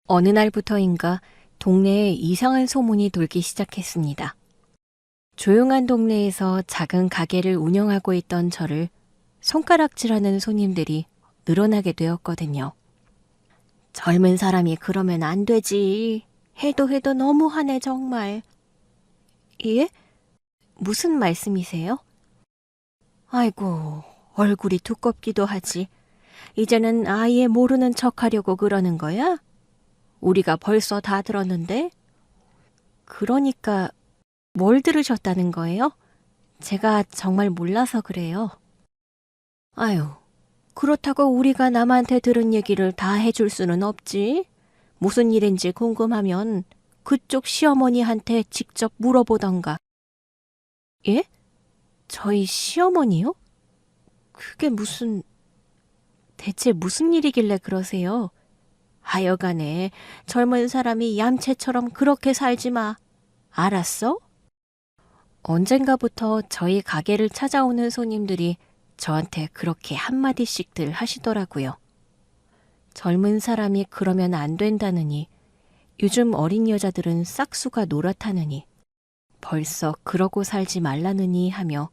어느 날부터인가 동네에 이상한 소문이 돌기 시작했습니다. 조용한 동네에서 작은 가게를 운영하고 있던 저를 손가락질하는 손님들이 늘어나게 되었거든요. 젊은 사람이 그러면 안 되지. 해도 해도 너무하네 정말. 예? 무슨 말씀이세요? 아이고, 얼굴이 두껍기도 하지. 이제는 아예 모르는 척하려고 그러는 거야? 우리가 벌써 다 들었는데? 그러니까 뭘 들으셨다는 거예요? 제가 정말 몰라서 그래요. 아유, 그렇다고 우리가 남한테 들은 얘기를 다 해줄 수는 없지. 무슨 일인지 궁금하면 그쪽 시어머니한테 직접 물어보던가. 예? 저희 시어머니요? 그게 대체 무슨 일이길래 그러세요? 하여간에 젊은 사람이 얌체처럼 그렇게 살지 마. 알았어? 언젠가부터 저희 가게를 찾아오는 손님들이 저한테 그렇게 한마디씩들 하시더라고요. 젊은 사람이 그러면 안 된다느니, 요즘 어린 여자들은 싹수가 노랗다느니, 벌써 그러고 살지 말라느니 하며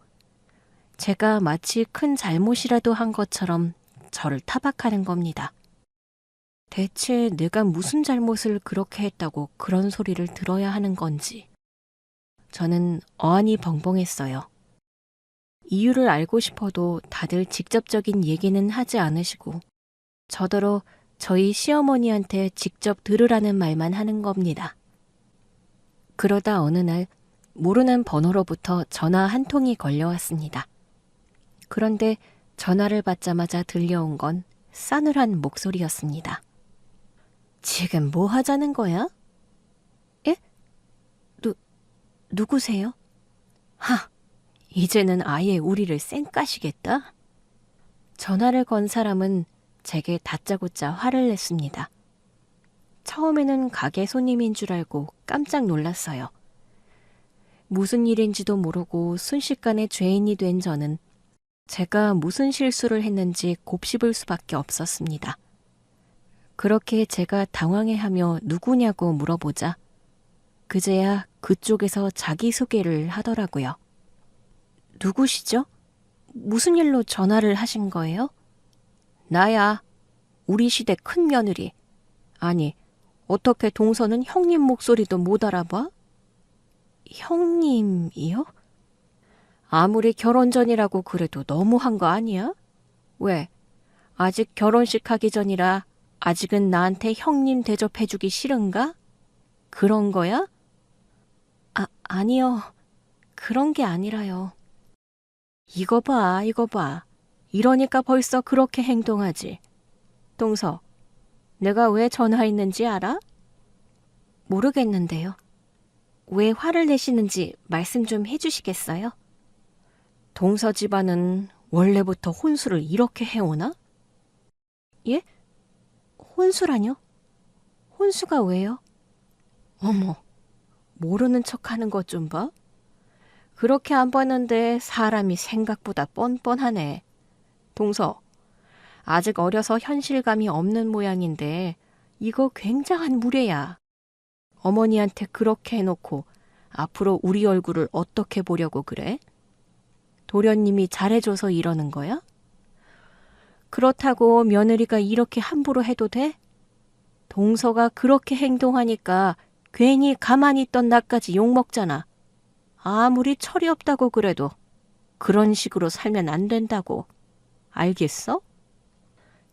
제가 마치 큰 잘못이라도 한 것처럼 저를 타박하는 겁니다. 대체 내가 무슨 잘못을 그렇게 했다고 그런 소리를 들어야 하는 건지. 저는 어안이 벙벙했어요. 이유를 알고 싶어도 다들 직접적인 얘기는 하지 않으시고 저더러 저희 시어머니한테 직접 들으라는 말만 하는 겁니다. 그러다 어느 날 모르는 번호로부터 전화 한 통이 걸려왔습니다. 그런데 전화를 받자마자 들려온 건 싸늘한 목소리였습니다. 지금 뭐 하자는 거야? 예? 누구세요? 하, 이제는 아예 우리를 쌩까시겠다? 전화를 건 사람은 제게 다짜고짜 화를 냈습니다. 처음에는 가게 손님인 줄 알고 깜짝 놀랐어요. 무슨 일인지도 모르고 순식간에 죄인이 된 저는 제가 무슨 실수를 했는지 곱씹을 수밖에 없었습니다. 그렇게 제가 당황해하며 누구냐고 물어보자 그제야 그쪽에서 자기소개를 하더라고요. 누구시죠? 무슨 일로 전화를 하신 거예요? 나야. 우리 시대 큰 며느리. 아니, 어떻게 동서는 형님 목소리도 못 알아봐? 형님이요? 아무리 결혼 전이라고 그래도 너무한 거 아니야? 왜? 아직 결혼식 하기 전이라 아직은 나한테 형님 대접해주기 싫은가? 그런 거야? 아니요. 그런 게 아니라요. 이거 봐, 이거 봐. 이러니까 벌써 그렇게 행동하지. 동서, 내가 왜 전화했는지 알아? 모르겠는데요. 왜 화를 내시는지 말씀 좀 해주시겠어요? 동서 집안은 원래부터 혼수를 이렇게 해오나? 예? 혼수라뇨? 혼수가 왜요? 어머, 모르는 척하는 것 좀 봐. 그렇게 안 봤는데 사람이 생각보다 뻔뻔하네. 동서, 아직 어려서 현실감이 없는 모양인데 이거 굉장한 무례야. 어머니한테 그렇게 해놓고 앞으로 우리 얼굴을 어떻게 보려고 그래? 도련님이 잘해줘서 이러는 거야? 그렇다고 며느리가 이렇게 함부로 해도 돼? 동서가 그렇게 행동하니까 괜히 가만히 있던 나까지 욕먹잖아. 아무리 철이 없다고 그래도 그런 식으로 살면 안 된다고. 알겠어?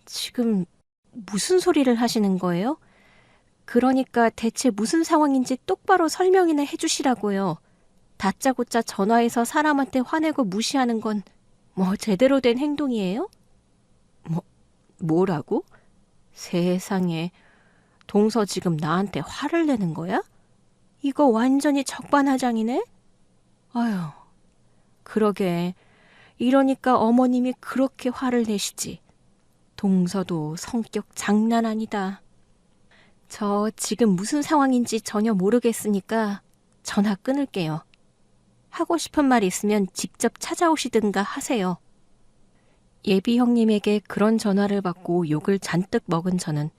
지금 무슨 소리를 하시는 거예요? 그러니까 대체 무슨 상황인지 똑바로 설명이나 해주시라고요. 다짜고짜 전화해서 사람한테 화내고 무시하는 건 뭐 제대로 된 행동이에요? 뭐라고? 세상에, 동서 지금 나한테 화를 내는 거야? 이거 완전히 적반하장이네? 아휴, 그러게. 이러니까 어머님이 그렇게 화를 내시지. 동서도 성격 장난 아니다. 저 지금 무슨 상황인지 전혀 모르겠으니까 전화 끊을게요. 하고 싶은 말 있으면 직접 찾아오시든가 하세요. 예비 형님에게 그런 전화를 받고 욕을 잔뜩 먹은 저는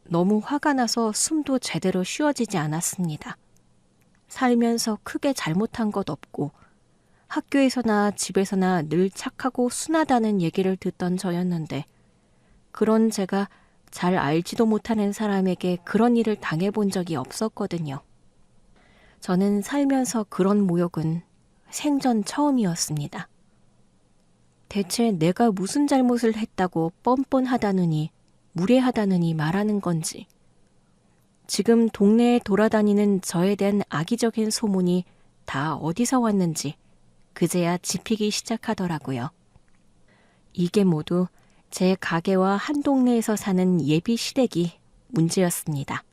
너무 화가 나서 숨도 제대로 쉬어지지 않았습니다. 살면서 크게 잘못한 것 없고 학교에서나 집에서나 늘 착하고 순하다는 얘기를 듣던 저였는데 그런 제가 잘 알지도 못하는 사람에게 그런 일을 당해본 적이 없었거든요. 저는 살면서 그런 모욕은 생전 처음이었습니다. 대체 내가 무슨 잘못을 했다고 뻔뻔하다느니 무례하다느니 말하는 건지, 지금 동네에 돌아다니는 저에 대한 악의적인 소문이 다 어디서 왔는지 그제야 짚이기 시작하더라고요. 이게 모두 제 가게와 한 동네에서 사는 예비 시댁이 문제였습니다.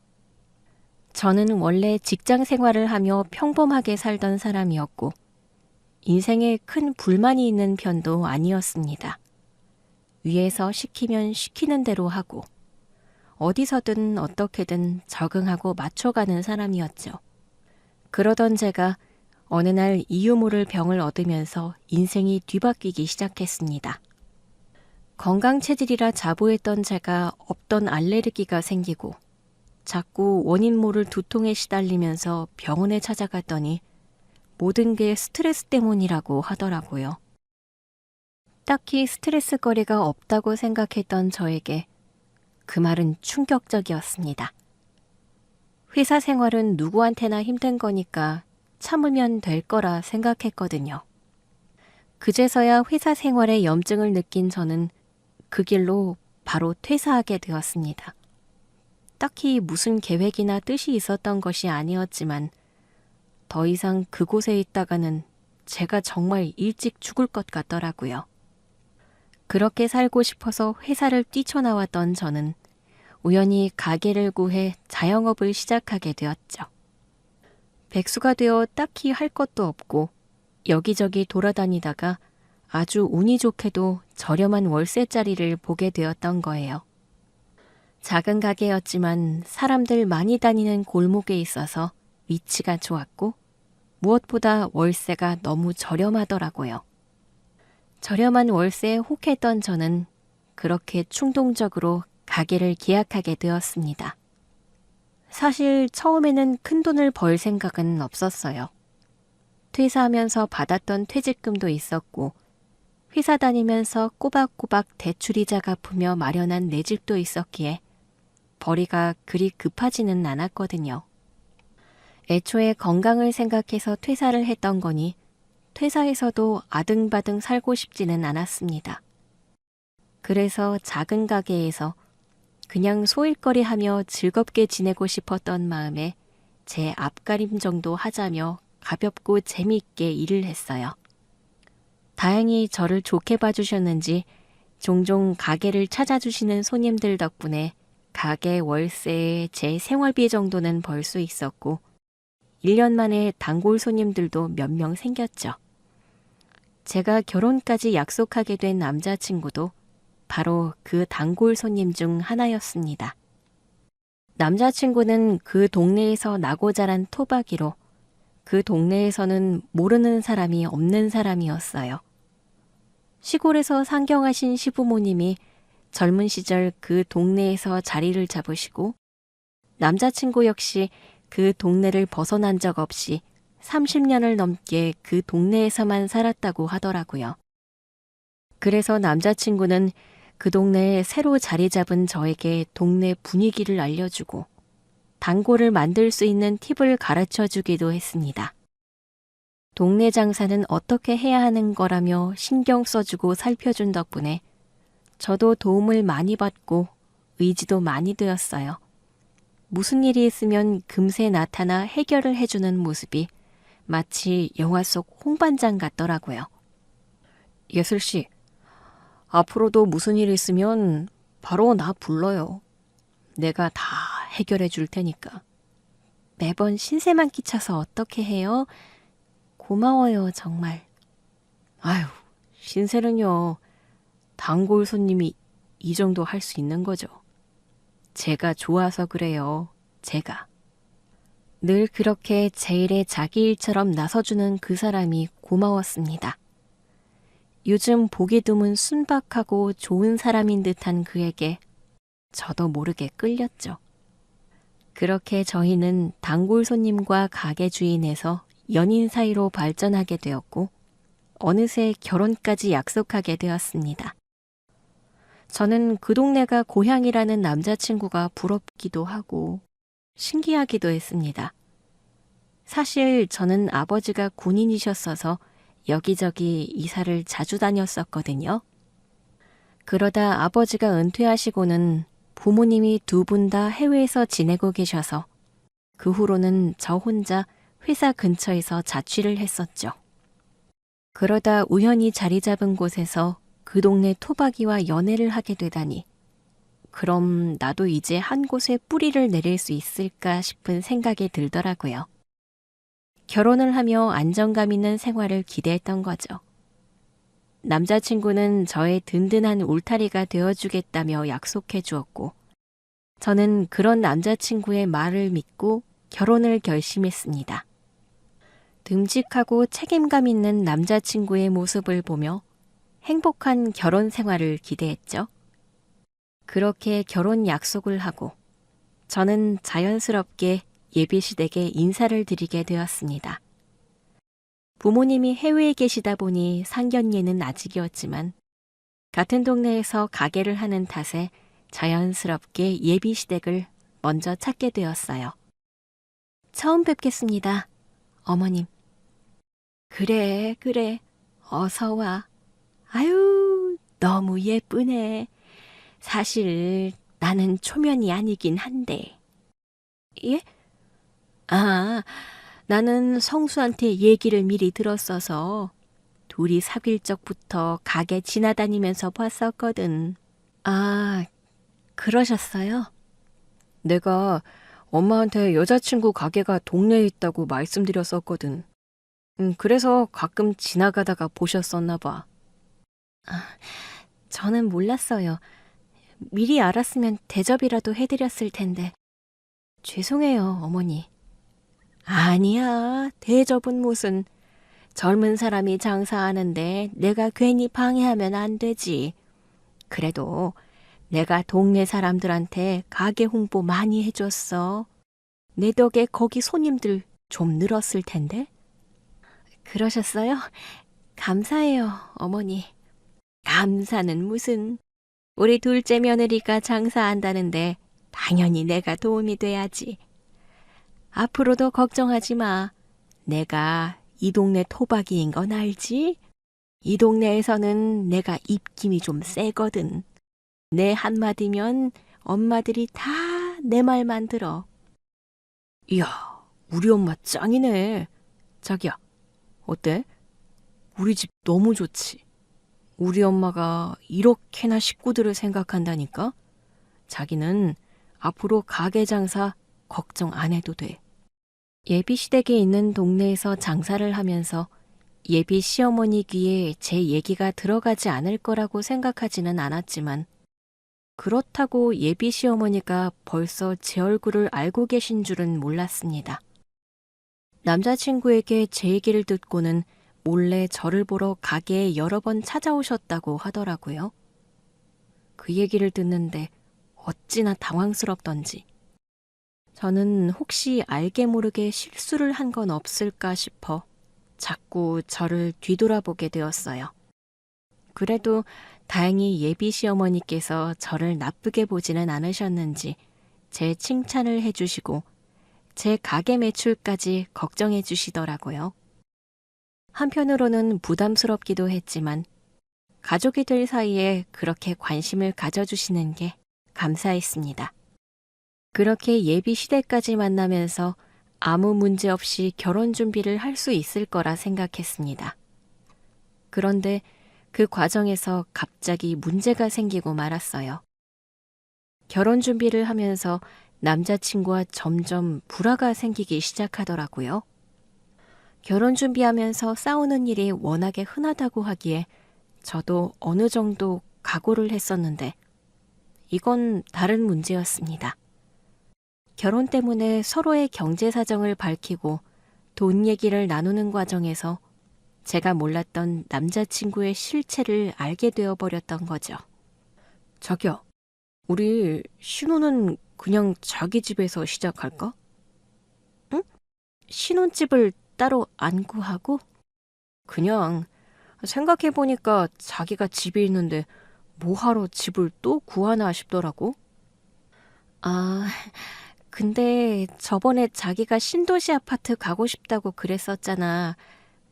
저는 원래 직장 생활을 하며 평범하게 살던 사람이었고 인생에 큰 불만이 있는 편도 아니었습니다. 위에서 시키면 시키는 대로 하고 어디서든 어떻게든 적응하고 맞춰가는 사람이었죠. 그러던 제가 어느 날 이유 모를 병을 얻으면서 인생이 뒤바뀌기 시작했습니다. 건강체질이라 자부했던 제가 없던 알레르기가 생기고 자꾸 원인 모를 두통에 시달리면서 병원에 찾아갔더니 모든 게 스트레스 때문이라고 하더라고요. 딱히 스트레스거리가 없다고 생각했던 저에게 그 말은 충격적이었습니다. 회사 생활은 누구한테나 힘든 거니까 참으면 될 거라 생각했거든요. 그제서야 회사 생활에 염증을 느낀 저는 그 길로 바로 퇴사하게 되었습니다. 딱히 무슨 계획이나 뜻이 있었던 것이 아니었지만 더 이상 그곳에 있다가는 제가 정말 일찍 죽을 것 같더라고요. 그렇게 살고 싶어서 회사를 뛰쳐나왔던 저는 우연히 가게를 구해 자영업을 시작하게 되었죠. 백수가 되어 딱히 할 것도 없고 여기저기 돌아다니다가 아주 운이 좋게도 저렴한 월세자리를 보게 되었던 거예요. 작은 가게였지만 사람들 많이 다니는 골목에 있어서 위치가 좋았고 무엇보다 월세가 너무 저렴하더라고요. 저렴한 월세에 혹했던 저는 그렇게 충동적으로 가게를 계약하게 되었습니다. 사실 처음에는 큰돈을 벌 생각은 없었어요. 퇴사하면서 받았던 퇴직금도 있었고 회사 다니면서 꼬박꼬박 대출이자 갚으며 마련한 내 집도 있었기에 벌이가 그리 급하지는 않았거든요. 애초에 건강을 생각해서 퇴사를 했던 거니 퇴사에서도 아등바등 살고 싶지는 않았습니다. 그래서 작은 가게에서 그냥 소일거리하며 즐겁게 지내고 싶었던 마음에 제 앞가림 정도 하자며 가볍고 재미있게 일을 했어요. 다행히 저를 좋게 봐주셨는지 종종 가게를 찾아주시는 손님들 덕분에 가게 월세에 제 생활비 정도는 벌 수 있었고 1년 만에 단골 손님들도 몇 명 생겼죠. 제가 결혼까지 약속하게 된 남자친구도 바로 그 단골 손님 중 하나였습니다. 남자친구는 그 동네에서 나고 자란 토박이로 그 동네에서는 모르는 사람이 없는 사람이었어요. 시골에서 상경하신 시부모님이 젊은 시절 그 동네에서 자리를 잡으시고 남자친구 역시 그 동네를 벗어난 적 없이 30년을 넘게 그 동네에서만 살았다고 하더라고요. 그래서 남자친구는 그 동네에 새로 자리 잡은 저에게 동네 분위기를 알려주고 단골을 만들 수 있는 팁을 가르쳐 주기도 했습니다. 동네 장사는 어떻게 해야 하는 거라며 신경 써주고 살펴준 덕분에 저도 도움을 많이 받고 의지도 많이 되었어요. 무슨 일이 있으면 금세 나타나 해결을 해주는 모습이 마치 영화 속 홍반장 같더라고요. 예슬씨, 앞으로도 무슨 일 있으면 바로 나 불러요. 내가 다 해결해 줄 테니까. 매번 신세만 끼쳐서 어떻게 해요? 고마워요, 정말. 아유, 신세는요. 단골 손님이 이 정도 할 수 있는 거죠. 제가 좋아서 그래요. 제가. 늘 그렇게 제 일에 자기 일처럼 나서주는 그 사람이 고마웠습니다. 요즘 보기 드문 순박하고 좋은 사람인 듯한 그에게 저도 모르게 끌렸죠. 그렇게 저희는 단골 손님과 가게 주인에서 연인 사이로 발전하게 되었고 어느새 결혼까지 약속하게 되었습니다. 저는 그 동네가 고향이라는 남자친구가 부럽기도 하고 신기하기도 했습니다. 사실 저는 아버지가 군인이셨어서 여기저기 이사를 자주 다녔었거든요. 그러다 아버지가 은퇴하시고는 부모님이 두 분 다 해외에서 지내고 계셔서 그 후로는 저 혼자 회사 근처에서 자취를 했었죠. 그러다 우연히 자리 잡은 곳에서 그 동네 토박이와 연애를 하게 되다니 그럼 나도 이제 한 곳에 뿌리를 내릴 수 있을까 싶은 생각이 들더라고요. 결혼을 하며 안정감 있는 생활을 기대했던 거죠. 남자친구는 저의 든든한 울타리가 되어주겠다며 약속해 주었고 저는 그런 남자친구의 말을 믿고 결혼을 결심했습니다. 듬직하고 책임감 있는 남자친구의 모습을 보며 행복한 결혼 생활을 기대했죠. 그렇게 결혼 약속을 하고 저는 자연스럽게 예비시댁에 인사를 드리게 되었습니다. 부모님이 해외에 계시다 보니 상견례는 아직이었지만 같은 동네에서 가게를 하는 탓에 자연스럽게 예비시댁을 먼저 찾게 되었어요. 처음 뵙겠습니다, 어머님. 그래, 어서 와. 아유, 너무 예쁘네. 사실 나는 초면이 아니긴 한데. 예? 아, 나는 성수한테 얘기를 미리 들었어서 둘이 사귈 적부터 가게 지나다니면서 봤었거든. 아, 그러셨어요? 내가 엄마한테 여자친구 가게가 동네에 있다고 말씀드렸었거든. 그래서 가끔 지나가다가 보셨었나 봐. 아, 저는 몰랐어요. 미리 알았으면 대접이라도 해드렸을 텐데. 죄송해요, 어머니. 아니야, 대접은 무슨. 젊은 사람이 장사하는데 내가 괜히 방해하면 안 되지. 그래도 내가 동네 사람들한테 가게 홍보 많이 해줬어. 내 덕에 거기 손님들 좀 늘었을 텐데. 그러셨어요? 감사해요, 어머니. 감사는 무슨. 우리 둘째 며느리가 장사한다는데 당연히 내가 도움이 돼야지. 앞으로도 걱정하지 마. 내가 이 동네 토박이인 건 알지? 이 동네에서는 내가 입김이 좀 세거든. 내 한마디면 엄마들이 다 내 말만 들어. 이야, 우리 엄마 짱이네. 자기야, 어때? 우리 집 너무 좋지? 우리 엄마가 이렇게나 식구들을 생각한다니까? 자기는 앞으로 가게 장사 걱정 안 해도 돼. 예비시댁에 있는 동네에서 장사를 하면서 예비 시어머니 귀에 제 얘기가 들어가지 않을 거라고 생각하지는 않았지만 그렇다고 예비 시어머니가 벌써 제 얼굴을 알고 계신 줄은 몰랐습니다. 남자친구에게 제 얘기를 듣고는 몰래 저를 보러 가게에 여러 번 찾아오셨다고 하더라고요. 그 얘기를 듣는데 어찌나 당황스럽던지. 저는 혹시 알게 모르게 실수를 한 건 없을까 싶어 자꾸 저를 뒤돌아보게 되었어요. 그래도 다행히 예비 시어머니께서 저를 나쁘게 보지는 않으셨는지 제 칭찬을 해주시고 제 가게 매출까지 걱정해 주시더라고요. 한편으로는 부담스럽기도 했지만 가족이 될 사이에 그렇게 관심을 가져주시는 게 감사했습니다. 그렇게 예비 시댁까지 만나면서 아무 문제 없이 결혼 준비를 할 수 있을 거라 생각했습니다. 그런데 그 과정에서 갑자기 문제가 생기고 말았어요. 결혼 준비를 하면서 남자친구와 점점 불화가 생기기 시작하더라고요. 결혼 준비하면서 싸우는 일이 워낙에 흔하다고 하기에 저도 어느 정도 각오를 했었는데 이건 다른 문제였습니다. 결혼 때문에 서로의 경제 사정을 밝히고 돈 얘기를 나누는 과정에서 제가 몰랐던 남자친구의 실체를 알게 되어버렸던 거죠. 자기야, 우리 신혼은 그냥 자기 집에서 시작할까? 응? 신혼집을 따로 안 구하고? 그냥 생각해보니까 자기가 집이 있는데 뭐하러 집을 또 구하나 싶더라고. 아, 근데 저번에 자기가 신도시 아파트 가고 싶다고 그랬었잖아.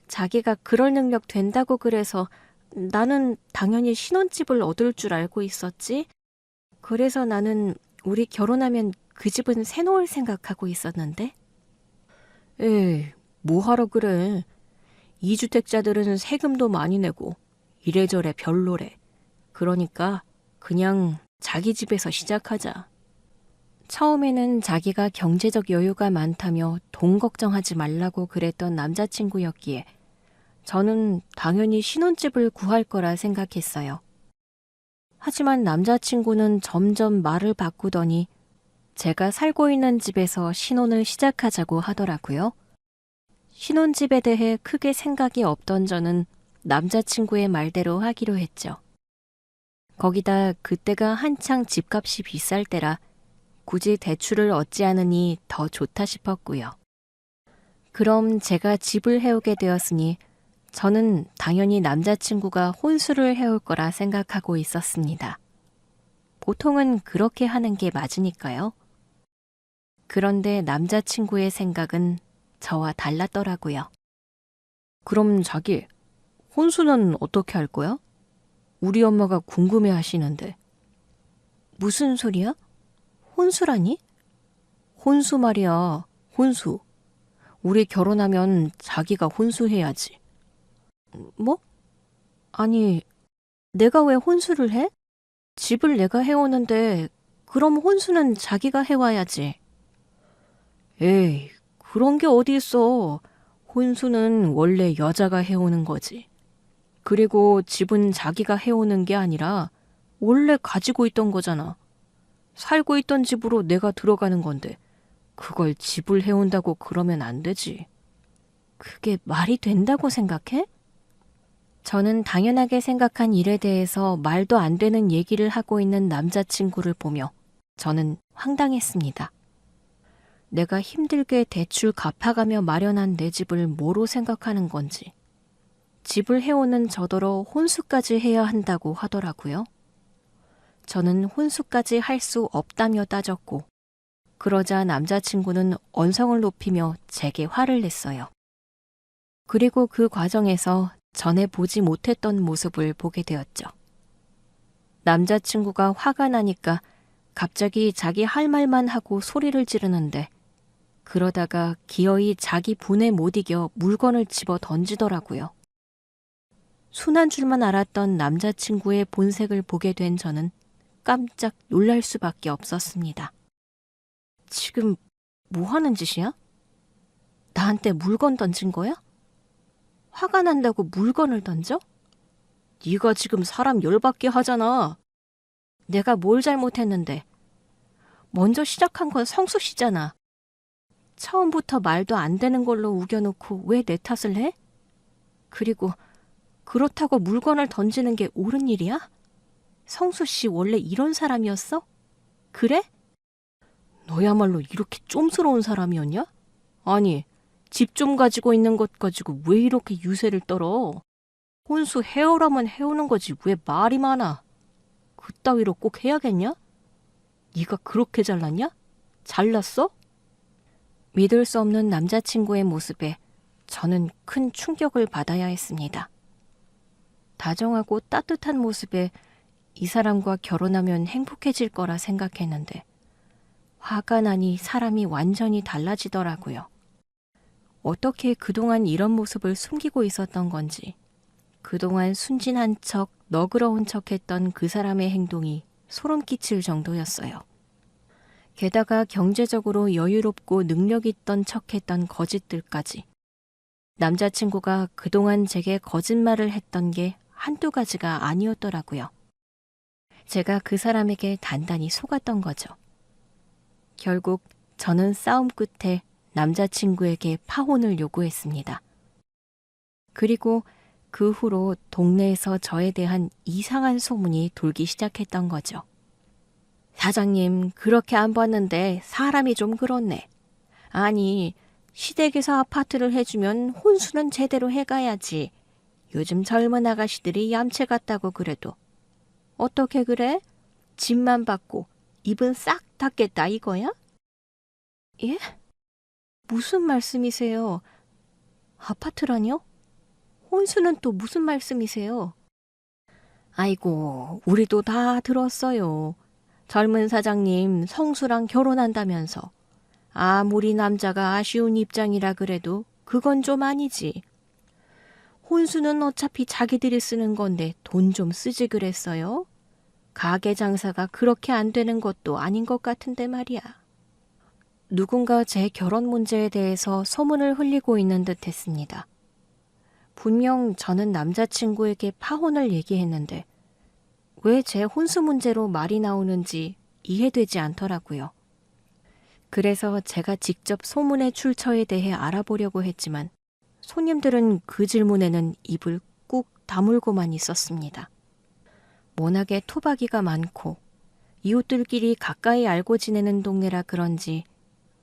자기가 그럴 능력 된다고 그래서 나는 당연히 신혼집을 얻을 줄 알고 있었지. 그래서 나는 우리 결혼하면 그 집은 새놓을 생각하고 있었는데. 에이, 뭐하러 그래. 이주택자들은 세금도 많이 내고 이래저래 별로래. 그러니까 그냥 자기 집에서 시작하자. 처음에는 자기가 경제적 여유가 많다며 돈 걱정하지 말라고 그랬던 남자친구였기에 저는 당연히 신혼집을 구할 거라 생각했어요. 하지만 남자친구는 점점 말을 바꾸더니 제가 살고 있는 집에서 신혼을 시작하자고 하더라고요. 신혼집에 대해 크게 생각이 없던 저는 남자친구의 말대로 하기로 했죠. 거기다 그때가 한창 집값이 비쌀 때라 굳이 대출을 얻지 않으니 더 좋다 싶었고요. 그럼 제가 집을 해오게 되었으니 저는 당연히 남자친구가 혼수를 해올 거라 생각하고 있었습니다. 보통은 그렇게 하는 게 맞으니까요. 그런데 남자친구의 생각은 저와 달랐더라고요. 그럼 자기, 혼수는 어떻게 할 거야? 우리 엄마가 궁금해 하시는데. 무슨 소리야? 혼수라니? 혼수 말이야, 혼수. 우리 결혼하면 자기가 혼수해야지. 뭐? 아니, 내가 왜 혼수를 해? 집을 내가 해오는데 그럼 혼수는 자기가 해와야지. 에이, 그런 게 어디 있어. 혼수는 원래 여자가 해오는 거지. 그리고 집은 자기가 해오는 게 아니라 원래 가지고 있던 거잖아. 살고 있던 집으로 내가 들어가는 건데 그걸 집을 해온다고 그러면 안 되지. 그게 말이 된다고 생각해? 저는 당연하게 생각한 일에 대해서 말도 안 되는 얘기를 하고 있는 남자친구를 보며 저는 황당했습니다. 내가 힘들게 대출 갚아가며 마련한 내 집을 뭐로 생각하는 건지. 집을 해오는 저더러 혼수까지 해야 한다고 하더라고요. 저는 혼수까지 할 수 없다며 따졌고 그러자 남자친구는 언성을 높이며 제게 화를 냈어요. 그리고 그 과정에서 전에 보지 못했던 모습을 보게 되었죠. 남자친구가 화가 나니까 갑자기 자기 할 말만 하고 소리를 지르는데 그러다가 기어이 자기 분에 못 이겨 물건을 집어 던지더라고요. 순한 줄만 알았던 남자친구의 본색을 보게 된 저는 깜짝 놀랄 수밖에 없었습니다. 지금 뭐 하는 짓이야? 나한테 물건 던진 거야? 화가 난다고 물건을 던져? 네가 지금 사람 열받게 하잖아. 내가 뭘 잘못했는데. 먼저 시작한 건 성수 씨잖아. 처음부터 말도 안 되는 걸로 우겨놓고 왜 내 탓을 해? 그리고 그렇다고 물건을 던지는 게 옳은 일이야? 성수 씨 원래 이런 사람이었어? 그래? 너야말로 이렇게 쫌스러운 사람이었냐? 아니, 집 좀 가지고 있는 것 가지고 왜 이렇게 유세를 떨어? 혼수 해오라면 해오는 거지 왜 말이 많아? 그따위로 꼭 해야겠냐? 네가 그렇게 잘났냐? 잘났어? 믿을 수 없는 남자친구의 모습에 저는 큰 충격을 받아야 했습니다. 다정하고 따뜻한 모습에 이 사람과 결혼하면 행복해질 거라 생각했는데 화가 나니 사람이 완전히 달라지더라고요. 어떻게 그동안 이런 모습을 숨기고 있었던 건지, 그동안 순진한 척, 너그러운 척했던 그 사람의 행동이 소름 끼칠 정도였어요. 게다가 경제적으로 여유롭고 능력 있던 척했던 거짓들까지. 남자친구가 그동안 제게 거짓말을 했던 게 한두 가지가 아니었더라고요. 제가 그 사람에게 단단히 속았던 거죠. 결국 저는 싸움 끝에 남자친구에게 파혼을 요구했습니다. 그리고 그 후로 동네에서 저에 대한 이상한 소문이 돌기 시작했던 거죠. 사장님, 그렇게 안 봤는데 사람이 좀 그렇네. 아니, 시댁에서 아파트를 해주면 혼수는 제대로 해가야지. 요즘 젊은 아가씨들이 얌체 같다고 그래도. 어떻게 그래? 집만 받고 입은 싹 닫겠다 이거야? 예? 무슨 말씀이세요? 아파트라뇨? 혼수는 또 무슨 말씀이세요? 아이고, 우리도 다 들었어요. 젊은 사장님 성수랑 결혼한다면서. 아무리 남자가 아쉬운 입장이라 그래도 그건 좀 아니지. 혼수는 어차피 자기들이 쓰는 건데 돈 좀 쓰지 그랬어요. 가게 장사가 그렇게 안 되는 것도 아닌 것 같은데 말이야. 누군가 제 결혼 문제에 대해서 소문을 흘리고 있는 듯 했습니다. 분명 저는 남자친구에게 파혼을 얘기했는데 왜 제 혼수 문제로 말이 나오는지 이해되지 않더라고요. 그래서 제가 직접 소문의 출처에 대해 알아보려고 했지만 손님들은 그 질문에는 입을 꾹 다물고만 있었습니다. 워낙에 토박이가 많고 이웃들끼리 가까이 알고 지내는 동네라 그런지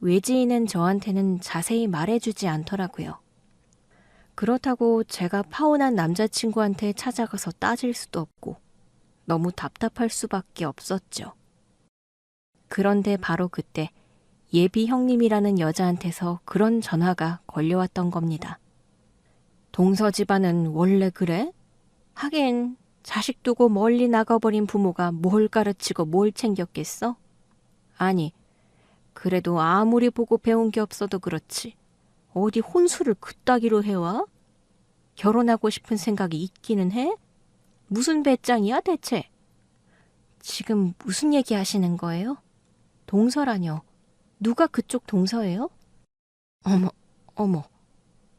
외지인은 저한테는 자세히 말해주지 않더라고요. 그렇다고 제가 파혼한 남자친구한테 찾아가서 따질 수도 없고 너무 답답할 수밖에 없었죠. 그런데 바로 그때 예비 형님이라는 여자한테서 그런 전화가 걸려왔던 겁니다. 동서 집안은 원래 그래? 하긴 자식 두고 멀리 나가버린 부모가 뭘 가르치고 뭘 챙겼겠어? 아니, 그래도 아무리 보고 배운 게 없어도 그렇지. 어디 혼수를 그따기로 해와? 결혼하고 싶은 생각이 있기는 해? 무슨 배짱이야 대체? 지금 무슨 얘기 하시는 거예요? 동서라뇨. 누가 그쪽 동서예요? 어머.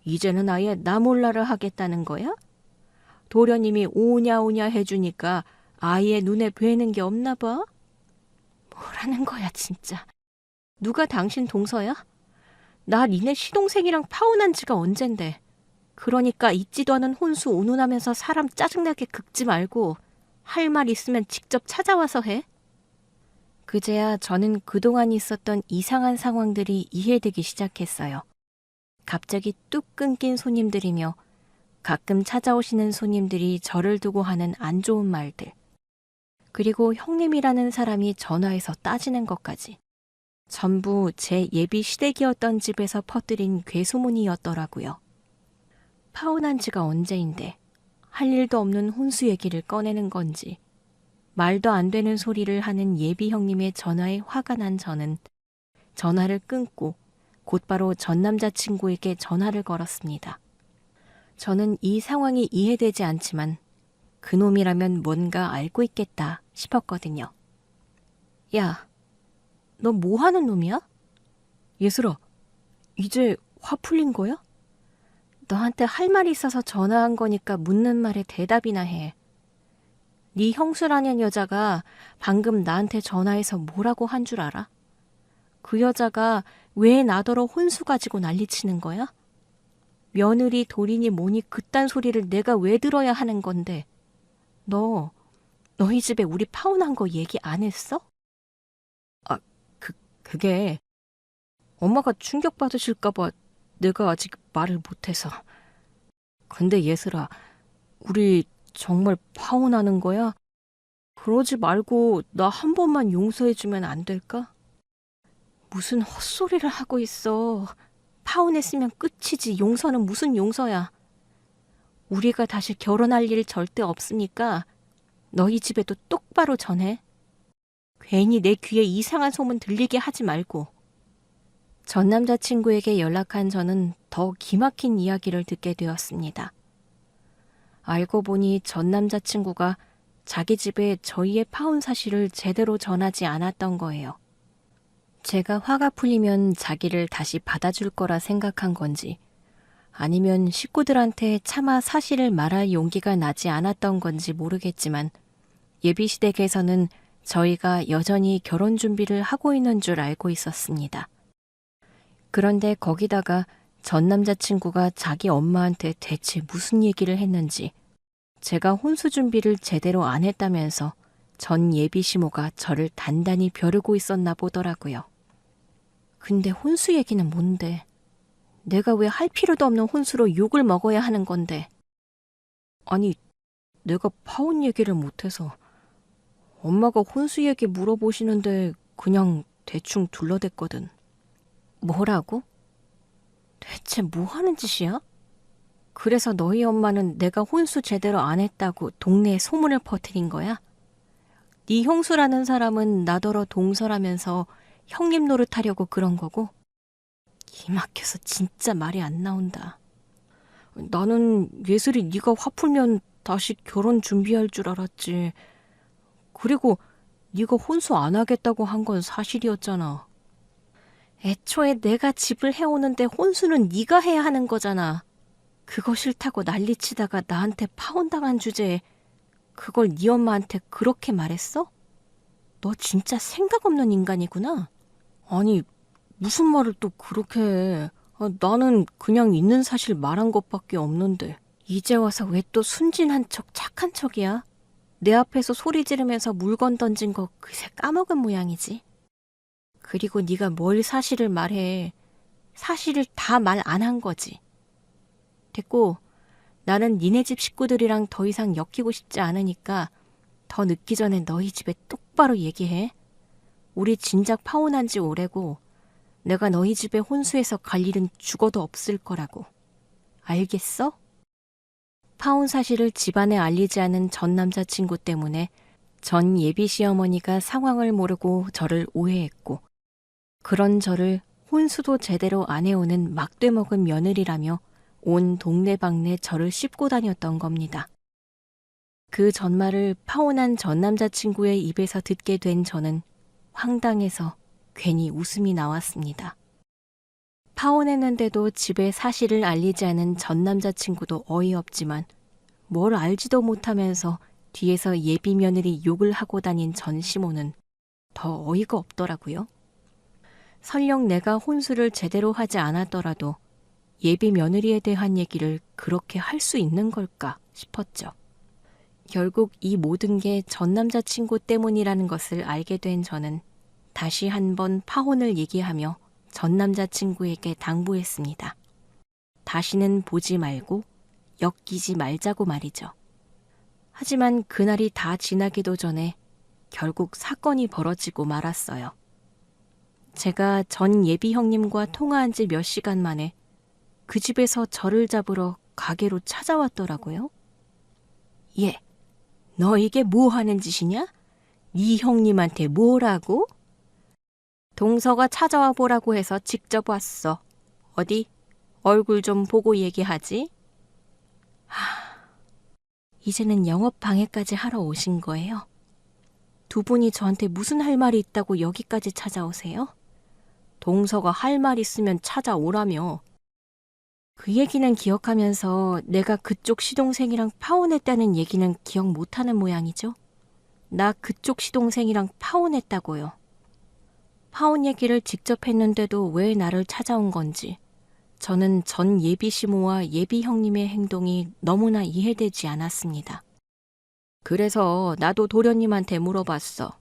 이제는 아예 나 몰라를 하겠다는 거야? 도련님이 오냐오냐 해주니까 아예 눈에 뵈는 게 없나 봐? 뭐라는 거야 진짜. 누가 당신 동서야? 나 니네 시동생이랑 파혼한 지가 언젠데. 그러니까 있지도 않은 혼수 운운하면서 사람 짜증나게 긁지 말고 할 말 있으면 직접 찾아와서 해. 그제야 저는 그동안 있었던 이상한 상황들이 이해되기 시작했어요. 갑자기 뚝 끊긴 손님들이며 가끔 찾아오시는 손님들이 저를 두고 하는 안 좋은 말들. 그리고 형님이라는 사람이 전화해서 따지는 것까지. 전부 제 예비 시댁이었던 집에서 퍼뜨린 괴소문이었더라고요. 파혼한 지가 언제인데 할 일도 없는 혼수 얘기를 꺼내는 건지 말도 안 되는 소리를 하는 예비 형님의 전화에 화가 난 저는 전화를 끊고 곧바로 전 남자친구에게 전화를 걸었습니다. 저는 이 상황이 이해되지 않지만 그놈이라면 뭔가 알고 있겠다 싶었거든요. 야, 너 뭐 하는 놈이야? 예슬아, 이제 화 풀린 거야? 너한테 할 말이 있어서 전화한 거니까 묻는 말에 대답이나 해. 네 형수라는 여자가 방금 나한테 전화해서 뭐라고 한 줄 알아? 그 여자가 왜 나더러 혼수 가지고 난리치는 거야? 며느리 돌이니 뭐니 그딴 소리를 내가 왜 들어야 하는 건데. 너희 집에 우리 파혼한 거 얘기 안 했어? 그게 엄마가 충격받으실까 봐 내가 아직 말을 못해서. 근데 예슬아, 우리 정말 파혼하는 거야? 그러지 말고 나 한 번만 용서해주면 안 될까? 무슨 헛소리를 하고 있어. 파혼했으면 끝이지 용서는 무슨 용서야. 우리가 다시 결혼할 일 절대 없으니까 너희 집에도 똑바로 전해. 괜히 내 귀에 이상한 소문 들리게 하지 말고. 전 남자친구에게 연락한 저는 더 기막힌 이야기를 듣게 되었습니다. 알고 보니 전 남자친구가 자기 집에 저희의 파혼 사실을 제대로 전하지 않았던 거예요. 제가 화가 풀리면 자기를 다시 받아줄 거라 생각한 건지 아니면 식구들한테 차마 사실을 말할 용기가 나지 않았던 건지 모르겠지만 예비시댁에서는 저희가 여전히 결혼 준비를 하고 있는 줄 알고 있었습니다. 그런데 거기다가 전 남자친구가 자기 엄마한테 대체 무슨 얘기를 했는지 제가 혼수 준비를 제대로 안 했다면서 전 예비 시모가 저를 단단히 벼르고 있었나 보더라고요. 근데 혼수 얘기는 뭔데? 내가 왜 할 필요도 없는 혼수로 욕을 먹어야 하는 건데? 아니, 내가 파혼 얘기를 못해서 엄마가 혼수 얘기 물어보시는데 그냥 대충 둘러댔거든. 뭐라고? 대체 뭐 하는 짓이야? 그래서 너희 엄마는 내가 혼수 제대로 안 했다고 동네에 소문을 퍼뜨린 거야? 네 형수라는 사람은 나더러 동서라면서 형님 노릇하려고 그런 거고? 기막혀서 진짜 말이 안 나온다. 나는 예슬이 네가 화 풀면 다시 결혼 준비할 줄 알았지. 그리고 네가 혼수 안 하겠다고 한 건 사실이었잖아. 애초에 내가 집을 해오는데 혼수는 네가 해야 하는 거잖아. 그거 싫다고 난리치다가 나한테 파혼당한 주제에 그걸 네 엄마한테 그렇게 말했어? 너 진짜 생각 없는 인간이구나. 아니, 무슨 말을 또 그렇게 해. 나는 그냥 있는 사실 말한 것밖에 없는데. 이제 와서 왜 또 순진한 척 착한 척이야? 내 앞에서 소리 지르면서 물건 던진 거 그새 까먹은 모양이지. 그리고 네가 뭘 사실을 말해. 사실을 다 말 안 한 거지. 됐고, 나는 니네 집 식구들이랑 더 이상 엮이고 싶지 않으니까 더 늦기 전에 너희 집에 똑바로 얘기해. 우리 진작 파혼한 지 오래고 내가 너희 집에 혼수해서 갈 일은 죽어도 없을 거라고. 알겠어? 파혼 사실을 집안에 알리지 않은 전 남자친구 때문에 전 예비 시어머니가 상황을 모르고 저를 오해했고 그런 저를 혼수도 제대로 안 해오는 막되먹은 며느리라며 온 동네방네 저를 씹고 다녔던 겁니다. 그 전말을 파혼한 전 남자친구의 입에서 듣게 된 저는 황당해서 괜히 웃음이 나왔습니다. 파혼했는데도 집에 사실을 알리지 않은 전 남자친구도 어이없지만 뭘 알지도 못하면서 뒤에서 예비 며느리 욕을 하고 다닌 전 시모는 더 어이가 없더라고요. 설령 내가 혼수를 제대로 하지 않았더라도 예비 며느리에 대한 얘기를 그렇게 할 수 있는 걸까 싶었죠. 결국 이 모든 게 전 남자친구 때문이라는 것을 알게 된 저는 다시 한번 파혼을 얘기하며 전 남자친구에게 당부했습니다. 다시는 보지 말고 엮이지 말자고 말이죠. 하지만 그날이 다 지나기도 전에 결국 사건이 벌어지고 말았어요. 제가 전 예비 형님과 통화한 지 몇 시간 만에 그 집에서 저를 잡으러 가게로 찾아왔더라고요. 얘, 너 이게 뭐 하는 짓이냐? 네 형님한테 뭐라고? 동서가 찾아와 보라고 해서 직접 왔어. 어디? 얼굴 좀 보고 얘기하지? 이제는 영업 방해까지 하러 오신 거예요? 두 분이 저한테 무슨 할 말이 있다고 여기까지 찾아오세요? 동서가 할 말 있으면 찾아오라며. 그 얘기는 기억하면서 내가 그쪽 시동생이랑 파혼했다는 얘기는 기억 못하는 모양이죠? 나 그쪽 시동생이랑 파혼했다고요. 파혼 얘기를 직접 했는데도 왜 나를 찾아온 건지 저는 전 예비 시모와 예비 형님의 행동이 너무나 이해되지 않았습니다. 그래서 나도 도련님한테 물어봤어.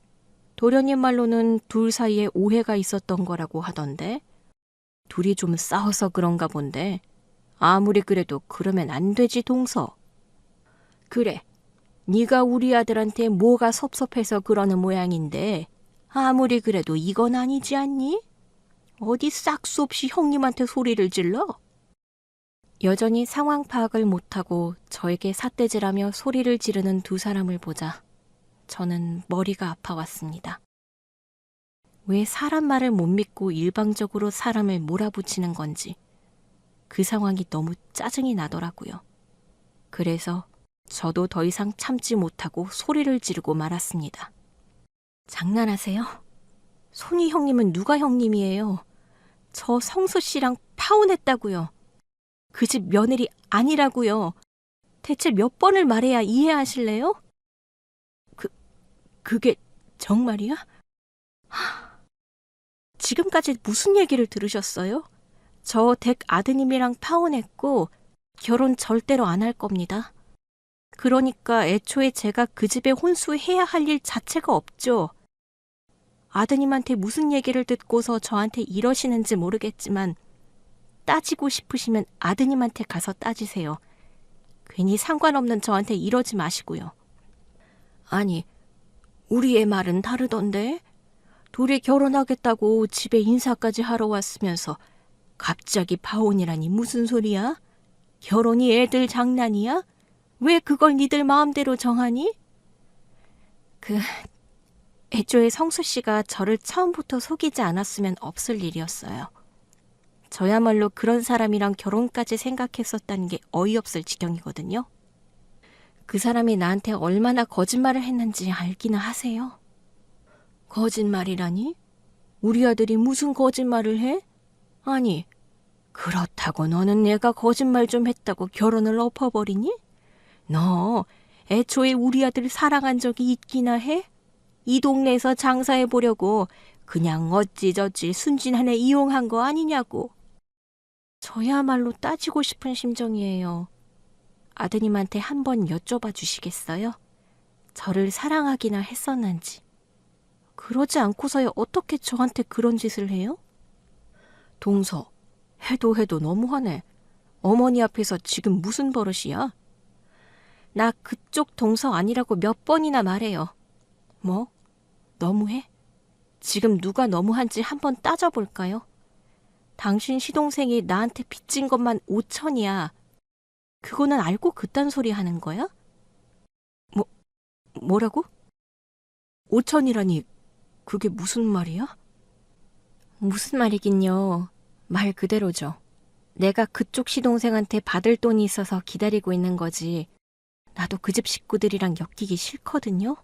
도련님 말로는 둘 사이에 오해가 있었던 거라고 하던데 둘이 좀 싸워서 그런가 본데 아무리 그래도 그러면 안 되지 동서. 그래, 네가 우리 아들한테 뭐가 섭섭해서 그러는 모양인데 아무리 그래도 이건 아니지 않니? 어디 싹수 없이 형님한테 소리를 질러? 여전히 상황 파악을 못하고 저에게 삿대질하며 소리를 지르는 두 사람을 보자 저는 머리가 아파왔습니다. 왜 사람 말을 못 믿고 일방적으로 사람을 몰아붙이는 건지 그 상황이 너무 짜증이 나더라고요. 그래서 저도 더 이상 참지 못하고 소리를 지르고 말았습니다. 장난하세요? 손희 형님은 누가 형님이에요? 저 성수 씨랑 파혼했다고요. 그 집 며느리 아니라고요. 대체 몇 번을 말해야 이해하실래요? 그게 정말이야? 지금까지 무슨 얘기를 들으셨어요? 저 댁 아드님이랑 파혼했고 결혼 절대로 안 할 겁니다. 그러니까 애초에 제가 그 집에 혼수해야 할 일 자체가 없죠. 아드님한테 무슨 얘기를 듣고서 저한테 이러시는지 모르겠지만 따지고 싶으시면 아드님한테 가서 따지세요. 괜히 상관없는 저한테 이러지 마시고요. 아니, 우리 애 말은 다르던데? 둘이 결혼하겠다고 집에 인사까지 하러 왔으면서 갑자기 파혼이라니 무슨 소리야? 결혼이 애들 장난이야? 왜 그걸 니들 마음대로 정하니? 애초에 성수 씨가 저를 처음부터 속이지 않았으면 없을 일이었어요. 저야말로 그런 사람이랑 결혼까지 생각했었다는 게 어이없을 지경이거든요. 그 사람이 나한테 얼마나 거짓말을 했는지 알기나 하세요? 거짓말이라니? 우리 아들이 무슨 거짓말을 해? 아니, 그렇다고 너는 내가 거짓말 좀 했다고 결혼을 엎어버리니? 너 애초에 우리 아들 사랑한 적이 있기나 해? 이 동네에서 장사해보려고 그냥 어찌저찌 순진한 애 이용한 거 아니냐고. 저야말로 따지고 싶은 심정이에요. 아드님한테 한번 여쭤봐 주시겠어요? 저를 사랑하기나 했었는지. 그러지 않고서야 어떻게 저한테 그런 짓을 해요? 동서, 해도 너무하네. 어머니 앞에서 지금 무슨 버릇이야? 나 그쪽 동서 아니라고 몇 번이나 말해요. 뭐? 너무해? 지금 누가 너무한지 한번 따져볼까요? 당신 시동생이 나한테 빚진 것만 5천이야. 그거는 알고 그딴 소리 하는 거야? 뭐라고? 5천이라니 그게 무슨 말이야? 무슨 말이긴요. 말 그대로죠. 내가 그쪽 시동생한테 받을 돈이 있어서 기다리고 있는 거지. 나도 그 집 식구들이랑 엮이기 싫거든요.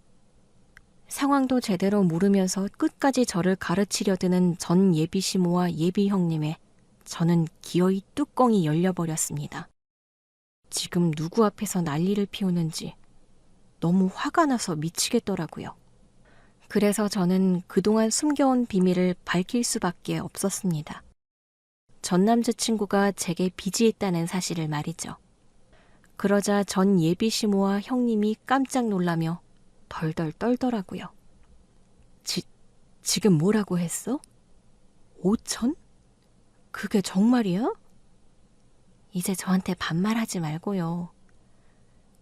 상황도 제대로 모르면서 끝까지 저를 가르치려 드는 전 예비 시모와 예비 형님에 저는 기어이 뚜껑이 열려버렸습니다. 지금 누구 앞에서 난리를 피우는지 너무 화가 나서 미치겠더라고요. 그래서 저는 그동안 숨겨온 비밀을 밝힐 수밖에 없었습니다. 전 남자친구가 제게 빚이 있다는 사실을 말이죠. 그러자 전 예비 시모와 형님이 깜짝 놀라며 덜덜 떨더라고요. 지금 뭐라고 했어? 5천? 그게 정말이야? 이제 저한테 반말하지 말고요.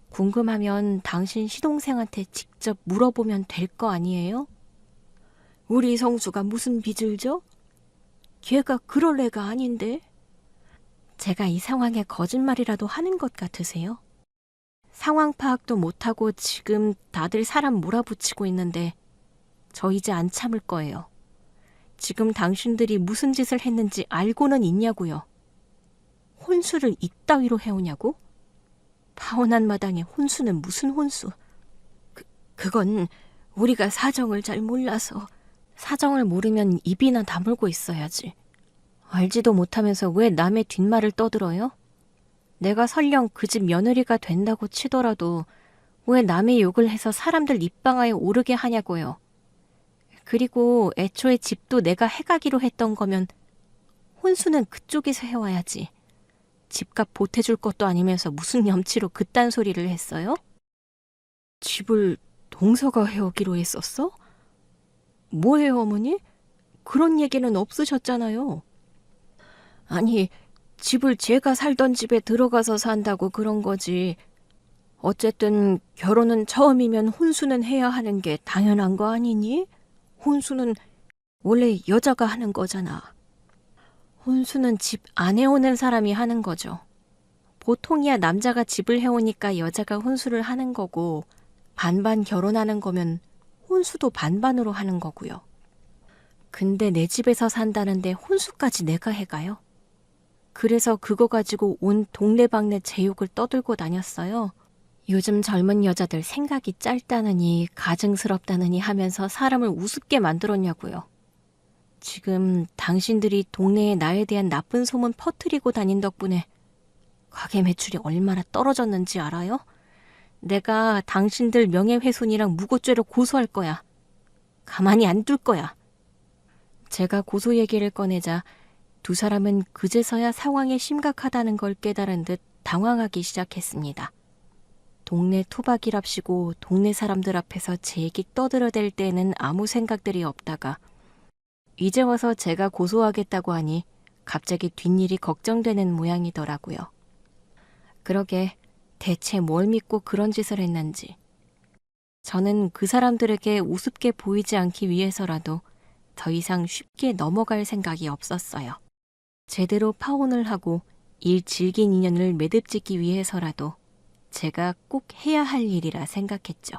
궁금하면 당신 시동생한테 직접 물어보면 될 거 아니에요? 우리 성수가 무슨 빚을 져? 걔가 그럴 애가 아닌데. 제가 이 상황에 거짓말이라도 하는 것 같으세요? 상황 파악도 못하고 지금 다들 사람 몰아붙이고 있는데 저 이제 안 참을 거예요. 지금 당신들이 무슨 짓을 했는지 알고는 있냐고요. 혼수를 이따위로 해오냐고? 파혼한 마당에 혼수는 무슨 혼수? 그건 우리가 사정을 잘 몰라서. 사정을 모르면 입이나 다물고 있어야지. 알지도 못하면서 왜 남의 뒷말을 떠들어요? 내가 설령 그 집 며느리가 된다고 치더라도 왜 남의 욕을 해서 사람들 입방아에 오르게 하냐고요. 그리고 애초에 집도 내가 해가기로 했던 거면 혼수는 그쪽에서 해와야지. 집값 보태줄 것도 아니면서 무슨 염치로 그딴 소리를 했어요? 집을 동서가 해오기로 했었어? 뭐예요, 어머니? 그런 얘기는 없으셨잖아요. 아니, 집을 제가 살던 집에 들어가서 산다고 그런 거지. 어쨌든 결혼은 처음이면 혼수는 해야 하는 게 당연한 거 아니니? 혼수는 원래 여자가 하는 거잖아. 혼수는 집 안 해오는 사람이 하는 거죠. 보통이야 남자가 집을 해오니까 여자가 혼수를 하는 거고 반반 결혼하는 거면 혼수도 반반으로 하는 거고요. 근데 내 집에서 산다는데 혼수까지 내가 해가요? 그래서 그거 가지고 온 동네방네 제 욕을 떠들고 다녔어요. 요즘 젊은 여자들 생각이 짧다느니 가증스럽다느니 하면서 사람을 우습게 만들었냐고요. 지금 당신들이 동네에 나에 대한 나쁜 소문 퍼뜨리고 다닌 덕분에 가게 매출이 얼마나 떨어졌는지 알아요? 내가 당신들 명예훼손이랑 무고죄로 고소할 거야. 가만히 안 둘 거야. 제가 고소 얘기를 꺼내자 두 사람은 그제서야 상황이 심각하다는 걸 깨달은 듯 당황하기 시작했습니다. 동네 토박이랍시고 동네 사람들 앞에서 제 얘기 떠들어댈 때에는 아무 생각들이 없다가 이제 와서 제가 고소하겠다고 하니 갑자기 뒷일이 걱정되는 모양이더라고요. 그러게 대체 뭘 믿고 그런 짓을 했는지. 저는 그 사람들에게 우습게 보이지 않기 위해서라도 더 이상 쉽게 넘어갈 생각이 없었어요. 제대로 파혼을 하고 일 질긴 인연을 매듭짓기 위해서라도 제가 꼭 해야 할 일이라 생각했죠.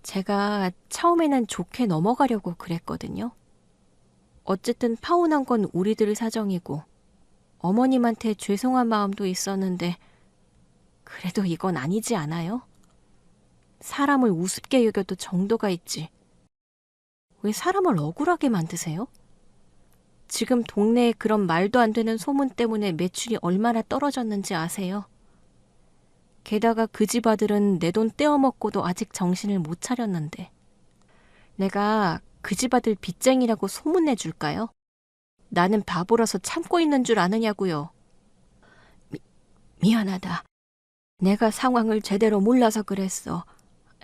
제가 처음에는 좋게 넘어가려고 그랬거든요. 어쨌든 파혼한 건 우리들 사정이고 어머님한테 죄송한 마음도 있었는데 그래도 이건 아니지 않아요? 사람을 우습게 여겨도 정도가 있지. 왜 사람을 억울하게 만드세요? 지금 동네에 그런 말도 안 되는 소문 때문에 매출이 얼마나 떨어졌는지 아세요? 게다가 그 집 아들은 내 돈 떼어먹고도 아직 정신을 못 차렸는데 내가 그 집 아들 빚쟁이라고 소문내줄까요? 나는 바보라서 참고 있는 줄 아느냐고요. 미안하다. 내가 상황을 제대로 몰라서 그랬어.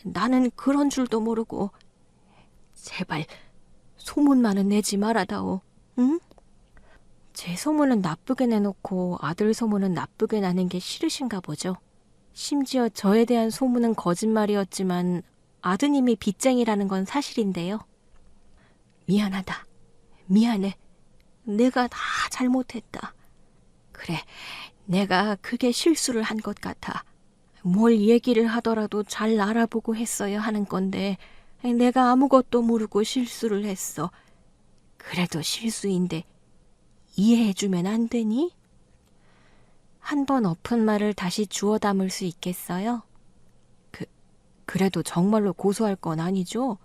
나는 그런 줄도 모르고. 제발 소문만은 내지 말아다오. 응? 제 소문은 나쁘게 내놓고 아들 소문은 나쁘게 나는 게 싫으신가 보죠. 심지어 저에 대한 소문은 거짓말이었지만 아드님이 빚쟁이라는 건 사실인데요. 미안하다. 미안해. 내가 다 잘못했다. 그래, 내가 크게 실수를 한 것 같아. 뭘 얘기를 하더라도 잘 알아보고 했어야 하는 건데 내가 아무것도 모르고 실수를 했어. 그래도 실수인데 이해해주면 안 되니? 한 번 엎은 말을 다시 주워 담을 수 있겠어요? 그래도 정말로 고소할 건 아니죠?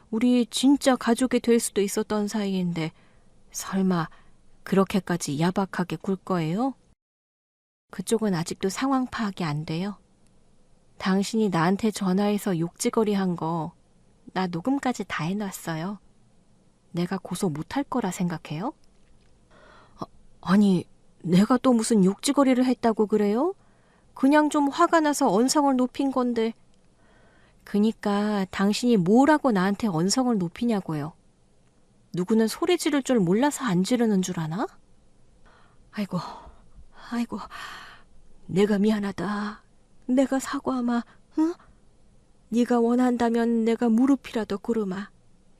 우리 진짜 가족이 될 수도 있었던 사이인데 설마 그렇게까지 야박하게 굴 거예요? 그쪽은 아직도 상황 파악이 안 돼요. 당신이 나한테 전화해서 욕지거리 한 거 나 녹음까지 다 해놨어요. 내가 고소 못할 거라 생각해요? 아니, 내가 또 무슨 욕지거리를 했다고 그래요? 그냥 좀 화가 나서 언성을 높인 건데. 그니까 당신이 뭐라고 나한테 언성을 높이냐고요. 누구는 소리 지를 줄 몰라서 안 지르는 줄 아나? 아이고, 내가 미안하다. 내가 사과하마, 응? 네가 원한다면 내가 무릎이라도 꿇으마.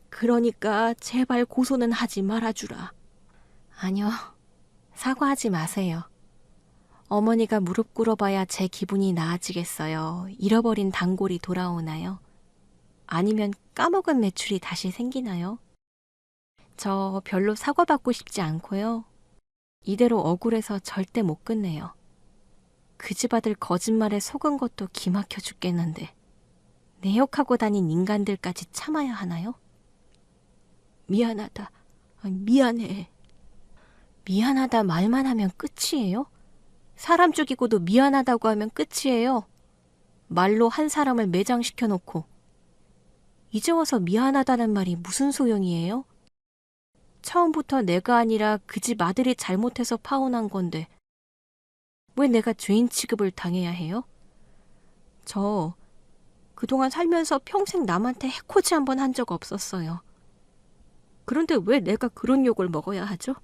그러니까 제발 고소는 하지 말아주라. 아니요, 사과하지 마세요. 어머니가 무릎 꿇어봐야 제 기분이 나아지겠어요. 잃어버린 단골이 돌아오나요? 아니면 까먹은 매출이 다시 생기나요? 저 별로 사과받고 싶지 않고요. 이대로 억울해서 절대 못 끝내요. 그 집 아들 거짓말에 속은 것도 기막혀 죽겠는데 내 욕하고 다닌 인간들까지 참아야 하나요? 미안하다. 미안해. 미안하다 말만 하면 끝이에요? 사람 죽이고도 미안하다고 하면 끝이에요. 말로 한 사람을 매장시켜 놓고 이제 와서 미안하다는 말이 무슨 소용이에요? 처음부터 내가 아니라 그 집 아들이 잘못해서 파혼한 건데 왜 내가 죄인 취급을 당해야 해요? 저 그동안 살면서 평생 남한테 해코지 한 번 한 적 없었어요. 그런데 왜 내가 그런 욕을 먹어야 하죠?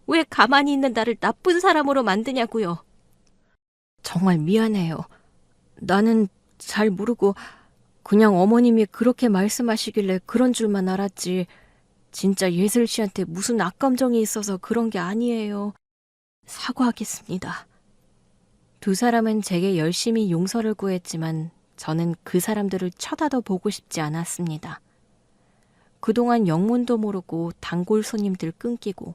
왜 가만히 있는 나를 나쁜 사람으로 만드냐고요. 정말 미안해요. 나는 잘 모르고 그냥 어머님이 그렇게 말씀하시길래 그런 줄만 알았지. 진짜 예슬 씨한테 무슨 악감정이 있어서 그런 게 아니에요. 사과하겠습니다. 두 사람은 제게 열심히 용서를 구했지만 저는 그 사람들을 쳐다도 보고 싶지 않았습니다. 그동안 영문도 모르고 단골 손님들 끊기고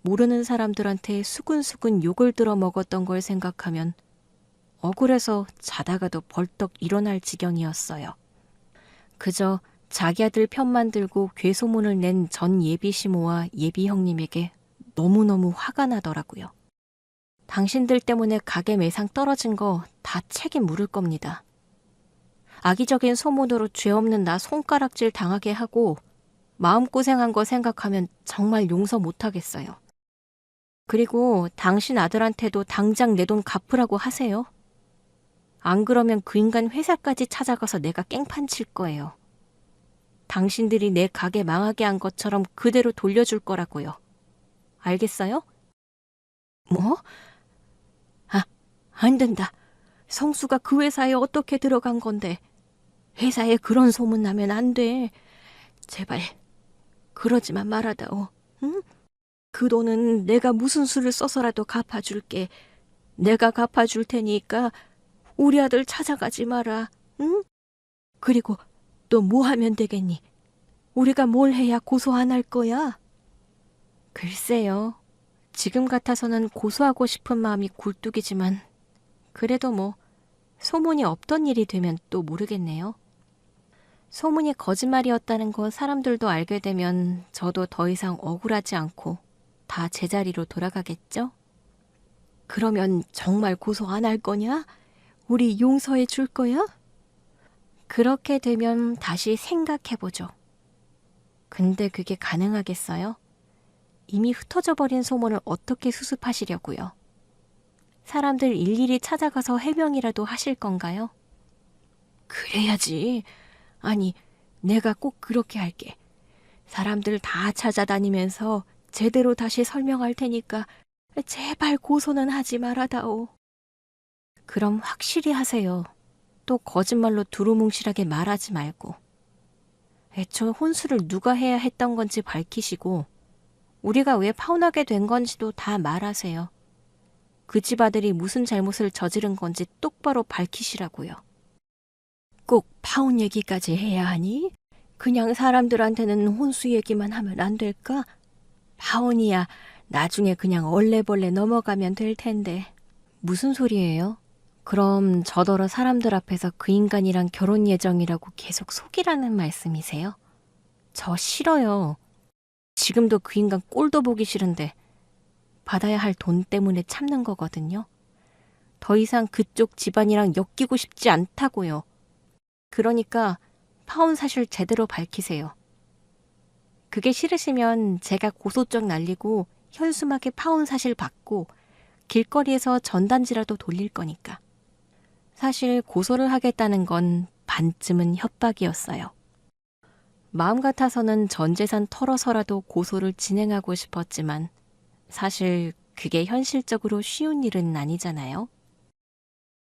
모르는 사람들한테 수근수근 욕을 들어 먹었던 걸 생각하면 억울해서 자다가도 벌떡 일어날 지경이었어요. 그저 자기 아들 편만 들고 괴소문을 낸 전 예비 시모와 예비 형님에게 너무너무 화가 나더라고요. 당신들 때문에 가게 매상 떨어진 거 다 책임 물을 겁니다. 악의적인 소문으로 죄 없는 나 손가락질 당하게 하고 마음고생한 거 생각하면 정말 용서 못하겠어요. 그리고 당신 아들한테도 당장 내 돈 갚으라고 하세요. 안 그러면 그 인간 회사까지 찾아가서 내가 깽판 칠 거예요. 당신들이 내 가게 망하게 한 것처럼 그대로 돌려줄 거라고요. 알겠어요? 뭐? 아, 안 된다. 성수가 그 회사에 어떻게 들어간 건데. 회사에 그런 소문 나면 안 돼. 제발 그러지만 말아다오. 응? 그 돈은 내가 무슨 수를 써서라도 갚아줄게. 내가 갚아줄 테니까 우리 아들 찾아가지 마라. 응? 그리고 또 뭐 하면 되겠니? 우리가 뭘 해야 고소 안 할 거야? 글쎄요. 지금 같아서는 고소하고 싶은 마음이 굴뚝이지만 그래도 뭐 소문이 없던 일이 되면 또 모르겠네요. 소문이 거짓말이었다는 거 사람들도 알게 되면 저도 더 이상 억울하지 않고 다 제자리로 돌아가겠죠? 그러면 정말 고소 안 할 거냐? 우리 용서해 줄 거야? 그렇게 되면 다시 생각해보죠. 근데 그게 가능하겠어요? 이미 흩어져 버린 소문을 어떻게 수습하시려고요? 사람들 일일이 찾아가서 해명이라도 하실 건가요? 그래야지. 아니, 내가 꼭 그렇게 할게. 사람들 다 찾아다니면서 제대로 다시 설명할 테니까 제발 고소는 하지 말아다오. 그럼 확실히 하세요. 또 거짓말로 두루뭉실하게 말하지 말고. 애초에 혼수를 누가 해야 했던 건지 밝히시고 우리가 왜 파혼하게 된 건지도 다 말하세요. 그 집 아들이 무슨 잘못을 저지른 건지 똑바로 밝히시라고요. 꼭 파혼 얘기까지 해야 하니? 그냥 사람들한테는 혼수 얘기만 하면 안 될까? 파혼이야 나중에 그냥 얼레벌레 넘어가면 될 텐데. 무슨 소리예요? 그럼 저더러 사람들 앞에서 그 인간이랑 결혼 예정이라고 계속 속이라는 말씀이세요? 저 싫어요. 지금도 그 인간 꼴도 보기 싫은데 받아야 할 돈 때문에 참는 거거든요. 더 이상 그쪽 집안이랑 엮이고 싶지 않다고요. 그러니까 파혼 사실 제대로 밝히세요. 그게 싫으시면 제가 고소장 날리고 현수막에 파혼 사실 받고 길거리에서 전단지라도 돌릴 거니까. 사실 고소를 하겠다는 건 반쯤은 협박이었어요. 마음 같아서는 전 재산 털어서라도 고소를 진행하고 싶었지만 사실 그게 현실적으로 쉬운 일은 아니잖아요.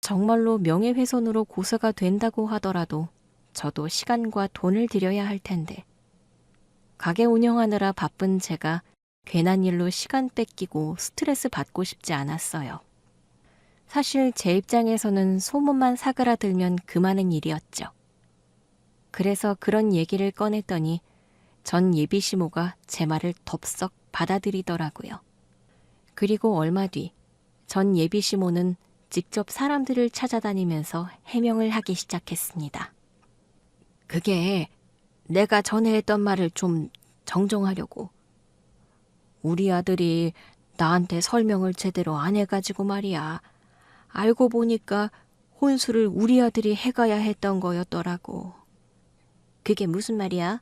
정말로 명예훼손으로 고소가 된다고 하더라도 저도 시간과 돈을 들여야 할 텐데 가게 운영하느라 바쁜 제가 괜한 일로 시간 뺏기고 스트레스 받고 싶지 않았어요. 사실 제 입장에서는 소문만 사그라들면 그만한 일이었죠. 그래서 그런 얘기를 꺼냈더니 전 예비시모가 제 말을 덥석 받아들이더라고요. 그리고 얼마 뒤 전 예비시모는 직접 사람들을 찾아다니면서 해명을 하기 시작했습니다. 그게 내가 전에 했던 말을 좀 정정하려고. 우리 아들이 나한테 설명을 제대로 안 해가지고 말이야. 알고 보니까 혼수를 우리 아들이 해가야 했던 거였더라고. 그게 무슨 말이야?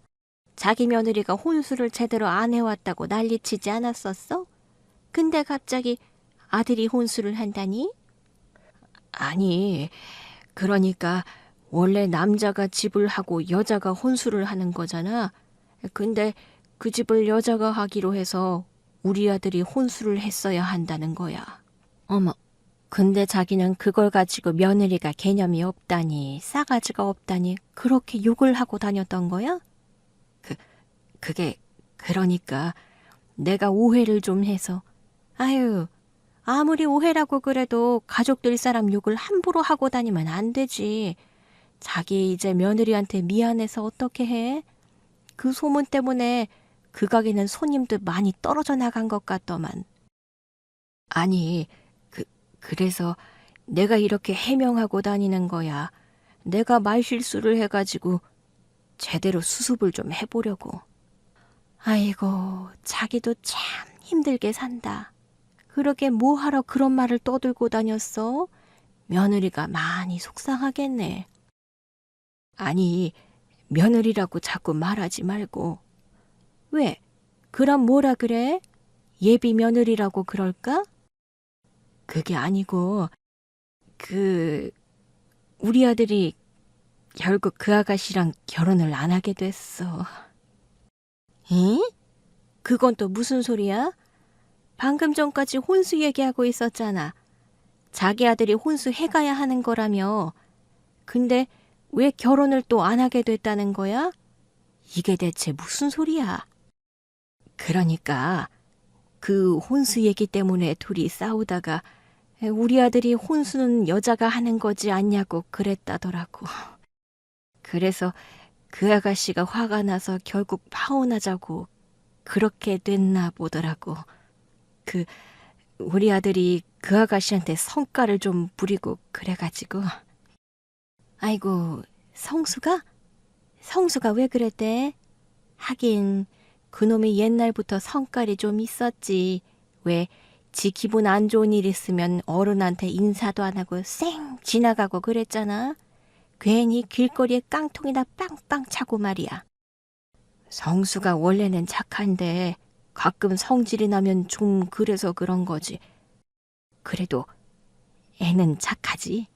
자기 며느리가 혼수를 제대로 안 해왔다고 난리치지 않았었어? 근데 갑자기 아들이 혼수를 한다니? 아니, 그러니까 원래 남자가 집을 하고 여자가 혼수를 하는 거잖아. 근데 그 집을 여자가 하기로 해서 우리 아들이 혼수를 했어야 한다는 거야. 어머, 근데 자기는 그걸 가지고 며느리가 개념이 없다니, 싸가지가 없다니 그렇게 욕을 하고 다녔던 거야? 그게 그러니까 내가 오해를 좀 해서. 아유, 아무리 오해라고 그래도 가족들 사람 욕을 함부로 하고 다니면 안 되지. 자기 이제 며느리한테 미안해서 어떻게 해? 그 소문 때문에 그 가게는 손님도 많이 떨어져 나간 것 같더만. 아니, 그래서 내가 이렇게 해명하고 다니는 거야. 내가 말실수를 해가지고 제대로 수습을 좀 해보려고. 아이고, 자기도 참 힘들게 산다. 그러게 뭐하러 그런 말을 떠들고 다녔어? 며느리가 많이 속상하겠네. 아니, 며느리라고 자꾸 말하지 말고. 왜? 그럼 뭐라 그래? 예비 며느리라고 그럴까? 그게 아니고, 우리 아들이 결국 그 아가씨랑 결혼을 안 하게 됐어. 응? 그건 또 무슨 소리야? 방금 전까지 혼수 얘기하고 있었잖아. 자기 아들이 혼수 해가야 하는 거라며. 근데 왜 결혼을 또 안 하게 됐다는 거야? 이게 대체 무슨 소리야? 그러니까 그 혼수 얘기 때문에 둘이 싸우다가 우리 아들이 혼수는 여자가 하는 거지 않냐고 그랬다더라고. 그래서 그 아가씨가 화가 나서 결국 파혼하자고 그렇게 됐나 보더라고. 우리 아들이 그 아가씨한테 성깔을 좀 부리고 그래가지고. 아이고, 성수가? 성수가 왜 그랬대? 하긴 그놈이 옛날부터 성깔이 좀 있었지. 왜 지 기분 안 좋은 일 있으면 어른한테 인사도 안 하고 쌩 지나가고 그랬잖아. 괜히 길거리에 깡통이나 빵빵 차고 말이야. 성수가 원래는 착한데 가끔 성질이 나면 좀 그래서 그런 거지. 그래도 애는 착하지.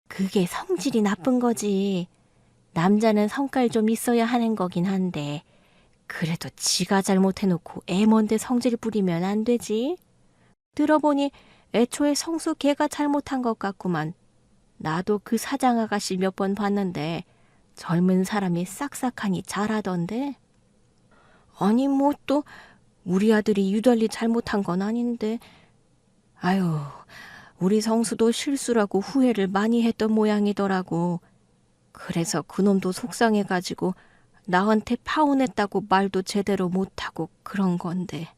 그게 성질이 나쁜 거지. 남자는 성깔 좀 있어야 하는 거긴 한데 그래도 지가 잘못해놓고 애 뭔데 성질 부리면 안 되지. 들어보니 애초에 성수 걔가 잘못한 것 같구만. 나도 그 사장 아가씨 몇 번 봤는데 젊은 사람이 싹싹하니 잘하던데. 아니 뭐 또 우리 아들이 유달리 잘못한 건 아닌데. 아유, 우리 성수도 실수라고 후회를 많이 했던 모양이더라고. 그래서 그놈도 속상해가지고 나한테 파혼했다고 말도 제대로 못하고 그런 건데.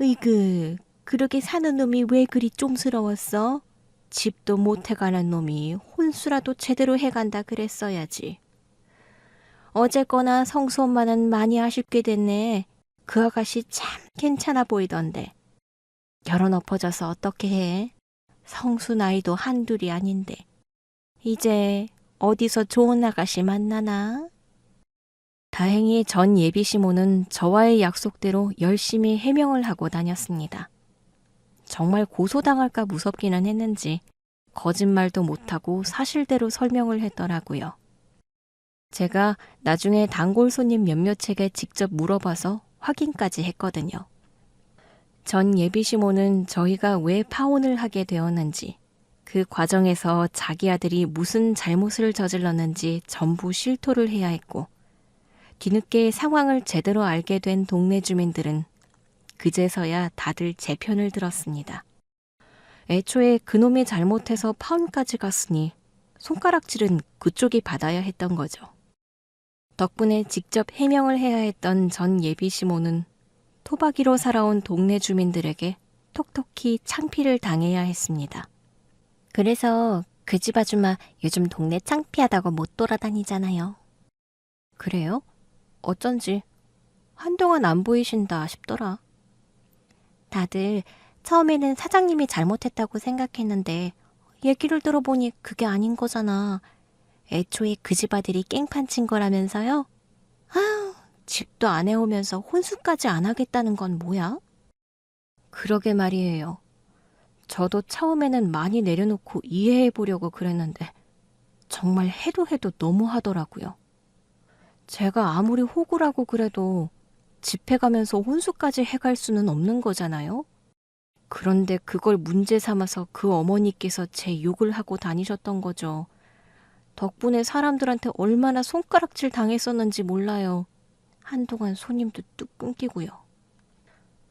으이그, 그렇게 사는 놈이 왜 그리 쫌스러웠어? 집도 못 해가는 놈이 혼수라도 제대로 해간다 그랬어야지. 어쨌거나 성수 엄마는 많이 아쉽게 됐네. 그 아가씨 참 괜찮아 보이던데. 결혼 엎어져서 어떻게 해? 성수 나이도 한둘이 아닌데. 이제 어디서 좋은 아가씨 만나나? 다행히 전 예비 시모는 저와의 약속대로 열심히 해명을 하고 다녔습니다. 정말 고소당할까 무섭기는 했는지 거짓말도 못하고 사실대로 설명을 했더라고요. 제가 나중에 단골 손님 몇몇에게 직접 물어봐서 확인까지 했거든요. 전 예비 시모는 저희가 왜 파혼을 하게 되었는지, 그 과정에서 자기 아들이 무슨 잘못을 저질렀는지 전부 실토를 해야 했고, 뒤늦게 상황을 제대로 알게 된 동네 주민들은 그제서야 다들 제 편을 들었습니다. 애초에 그놈이 잘못해서 파혼까지 갔으니 손가락질은 그쪽이 받아야 했던 거죠. 덕분에 직접 해명을 해야 했던 전 예비 시모는 토박이로 살아온 동네 주민들에게 톡톡히 창피를 당해야 했습니다. 그래서 그 집 아줌마 요즘 동네 창피하다고 못 돌아다니잖아요. 그래요? 어쩐지 한동안 안 보이신다 싶더라. 다들 처음에는 사장님이 잘못했다고 생각했는데 얘기를 들어보니 그게 아닌 거잖아. 애초에 그 집 아들이 깽판 친 거라면서요? 아우, 집도 안 해오면서 혼수까지 안 하겠다는 건 뭐야? 그러게 말이에요. 저도 처음에는 많이 내려놓고 이해해 보려고 그랬는데 정말 해도 너무 하더라고요. 제가 아무리 호구라고 그래도 집해 가면서 혼수까지 해갈 수는 없는 거잖아요. 그런데 그걸 문제 삼아서 그 어머니께서 제 욕을 하고 다니셨던 거죠. 덕분에 사람들한테 얼마나 손가락질 당했었는지 몰라요. 한동안 손님도 뚝 끊기고요.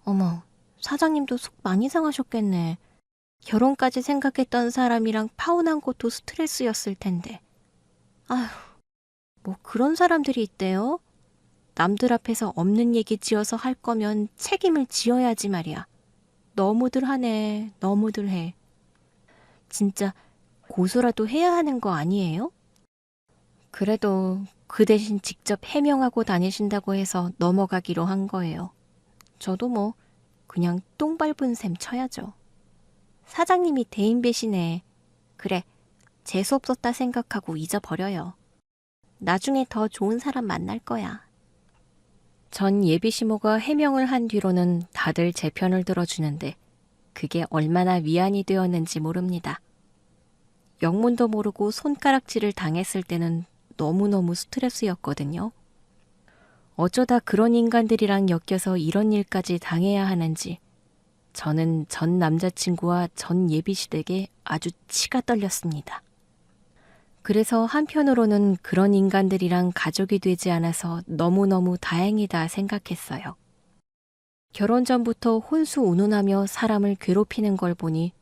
어머, 사장님도 속 많이 상하셨겠네. 결혼까지 생각했던 사람이랑 파혼한 것도 스트레스였을 텐데. 아휴, 뭐 그런 사람들이 있대요. 남들 앞에서 없는 얘기 지어서 할 거면 책임을 지어야지 말이야. 너무들 하네, 너무들 해. 진짜 고소라도 해야 하는 거 아니에요? 그래도 그 대신 직접 해명하고 다니신다고 해서 넘어가기로 한 거예요. 저도 뭐 그냥 똥 밟은 셈 쳐야죠. 사장님이 대인 배신해. 그래, 재수 없었다 생각하고 잊어버려요. 나중에 더 좋은 사람 만날 거야. 전 예비 시모가 해명을 한 뒤로는 다들 제 편을 들어주는데 그게 얼마나 위안이 되었는지 모릅니다. 영문도 모르고 손가락질을 당했을 때는 너무너무 스트레스였거든요. 어쩌다 그런 인간들이랑 엮여서 이런 일까지 당해야 하는지 저는 전 남자친구와 전 예비시댁에 아주 치가 떨렸습니다. 그래서 한편으로는 그런 인간들이랑 가족이 되지 않아서 너무너무 다행이다 생각했어요. 결혼 전부터 혼수 운운하며 사람을 괴롭히는 걸 보니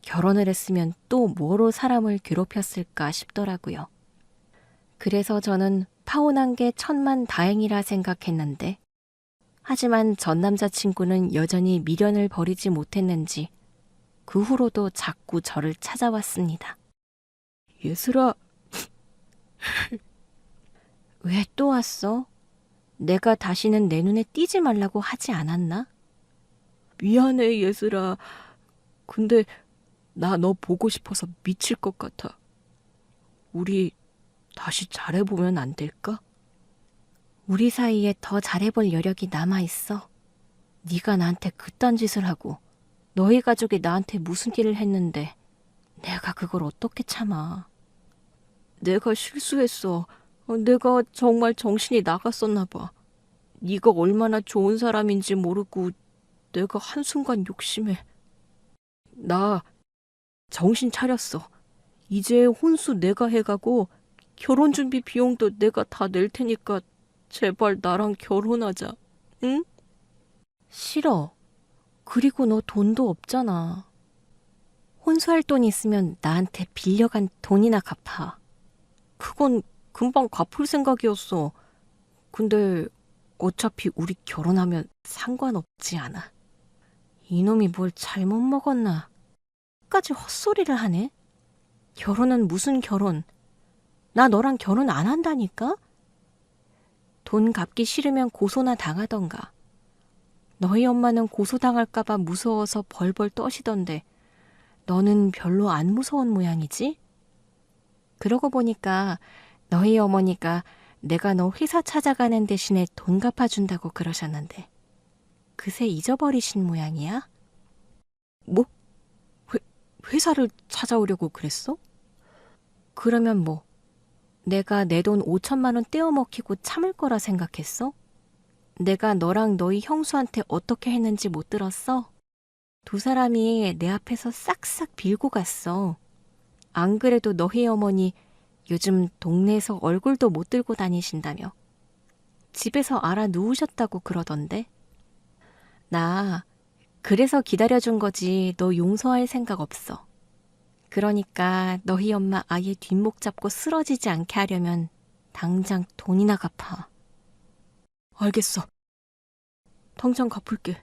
결혼을 했으면 또 뭐로 사람을 괴롭혔을까 싶더라고요. 그래서 저는 파혼한 게 천만 다행이라 생각했는데 하지만 전 남자친구는 여전히 미련을 버리지 못했는지 그 후로도 자꾸 저를 찾아왔습니다. 예슬아, 왜 또 왔어? 내가 다시는 내 눈에 띄지 말라고 하지 않았나? 미안해, 예슬아. 근데 나 너 보고 싶어서 미칠 것 같아. 우리 다시 잘해보면 안 될까? 우리 사이에 더 잘해볼 여력이 남아있어. 네가 나한테 그딴 짓을 하고 너희 가족이 나한테 무슨 일을 했는데 내가 그걸 어떻게 참아. 내가 실수했어. 내가 정말 정신이 나갔었나 봐. 네가 얼마나 좋은 사람인지 모르고 내가 한순간 욕심에. 나 정신 차렸어. 이제 혼수 내가 해가고 결혼 준비 비용도 내가 다 낼 테니까 제발 나랑 결혼하자. 응? 싫어. 그리고 너 돈도 없잖아. 혼수할 돈 있으면 나한테 빌려간 돈이나 갚아. 그건 금방 갚을 생각이었어. 근데 어차피 우리 결혼하면 상관없지 않아. 이놈이 뭘 잘못 먹었나. 끝까지 헛소리를 하네. 결혼은 무슨 결혼. 나 너랑 결혼 안 한다니까? 돈 갚기 싫으면 고소나 당하던가. 너희 엄마는 고소당할까봐 무서워서 벌벌 떠시던데 너는 별로 안 무서운 모양이지? 그러고 보니까 너희 어머니가 내가 너 회사 찾아가는 대신에 돈 갚아준다고 그러셨는데 그새 잊어버리신 모양이야? 뭐? 회사를 찾아오려고 그랬어? 그러면 뭐 내가 내 돈 5천만 원 떼어먹히고 참을 거라 생각했어? 내가 너랑 너희 형수한테 어떻게 했는지 못 들었어? 두 사람이 내 앞에서 싹싹 빌고 갔어. 안 그래도 너희 어머니 요즘 동네에서 얼굴도 못 들고 다니신다며. 집에서 알아 누우셨다고 그러던데. 나 그래서 기다려준 거지 너 용서할 생각 없어. 그러니까 너희 엄마 아예 뒷목 잡고 쓰러지지 않게 하려면 당장 돈이나 갚아. 알겠어. 당장 갚을게.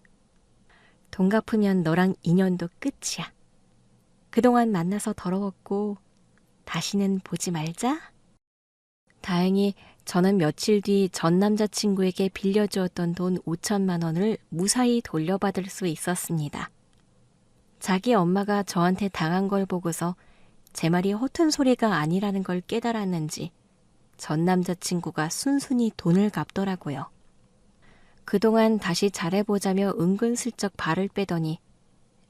돈 갚으면 너랑 인연도 끝이야. 그동안 만나서 더러웠고 다시는 보지 말자. 다행히 저는 며칠 뒤 전 남자친구에게 빌려주었던 돈 5천만 원을 무사히 돌려받을 수 있었습니다. 자기 엄마가 저한테 당한 걸 보고서 제 말이 허튼 소리가 아니라는 걸 깨달았는지 전 남자친구가 순순히 돈을 갚더라고요. 그동안 다시 잘해보자며 은근슬쩍 발을 빼더니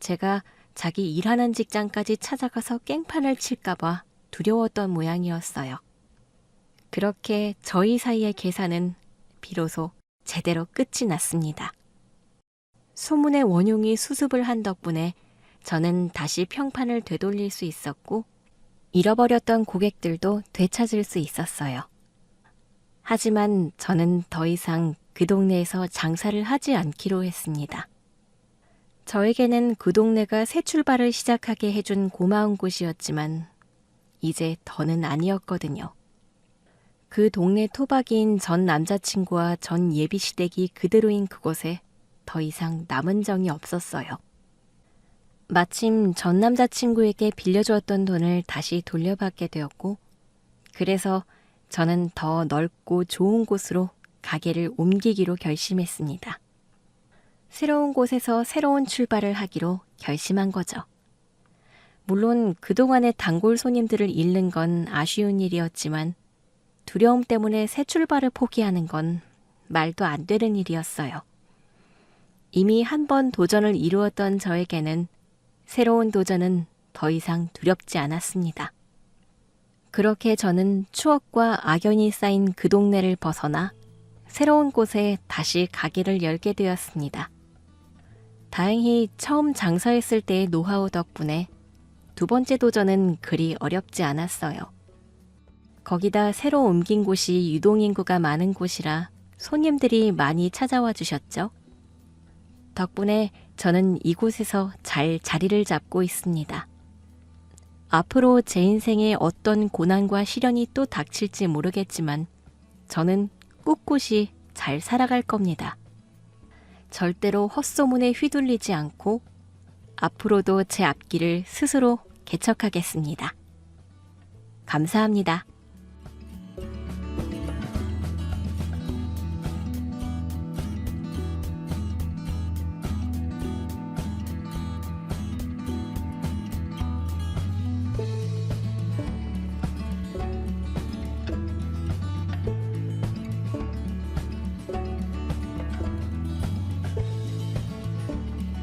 제가 자기 일하는 직장까지 찾아가서 깽판을 칠까봐 두려웠던 모양이었어요. 그렇게 저희 사이의 계산은 비로소 제대로 끝이 났습니다. 소문의 원흉이 수습을 한 덕분에 저는 다시 평판을 되돌릴 수 있었고 잃어버렸던 고객들도 되찾을 수 있었어요. 하지만 저는 더 이상 그 동네에서 장사를 하지 않기로 했습니다. 저에게는 그 동네가 새 출발을 시작하게 해준 고마운 곳이었지만 이제 더는 아니었거든요. 그 동네 토박이인 전 남자친구와 전 예비시댁이 그대로인 그곳에 더 이상 남은 정이 없었어요. 마침 전 남자친구에게 빌려주었던 돈을 다시 돌려받게 되었고 그래서 저는 더 넓고 좋은 곳으로 가게를 옮기기로 결심했습니다. 새로운 곳에서 새로운 출발을 하기로 결심한 거죠. 물론 그동안의 단골 손님들을 잃는 건 아쉬운 일이었지만 두려움 때문에 새 출발을 포기하는 건 말도 안 되는 일이었어요. 이미 한 번 도전을 이루었던 저에게는 새로운 도전은 더 이상 두렵지 않았습니다. 그렇게 저는 추억과 악연이 쌓인 그 동네를 벗어나 새로운 곳에 다시 가게를 열게 되었습니다. 다행히 처음 장사했을 때의 노하우 덕분에 두 번째 도전은 그리 어렵지 않았어요. 거기다 새로 옮긴 곳이 유동인구가 많은 곳이라 손님들이 많이 찾아와 주셨죠. 덕분에 저는 이곳에서 잘 자리를 잡고 있습니다. 앞으로 제 인생에 어떤 고난과 시련이 또 닥칠지 모르겠지만 저는 꿋꿋이 잘 살아갈 겁니다. 절대로 헛소문에 휘둘리지 않고 앞으로도 제 앞길을 스스로 개척하겠습니다. 감사합니다.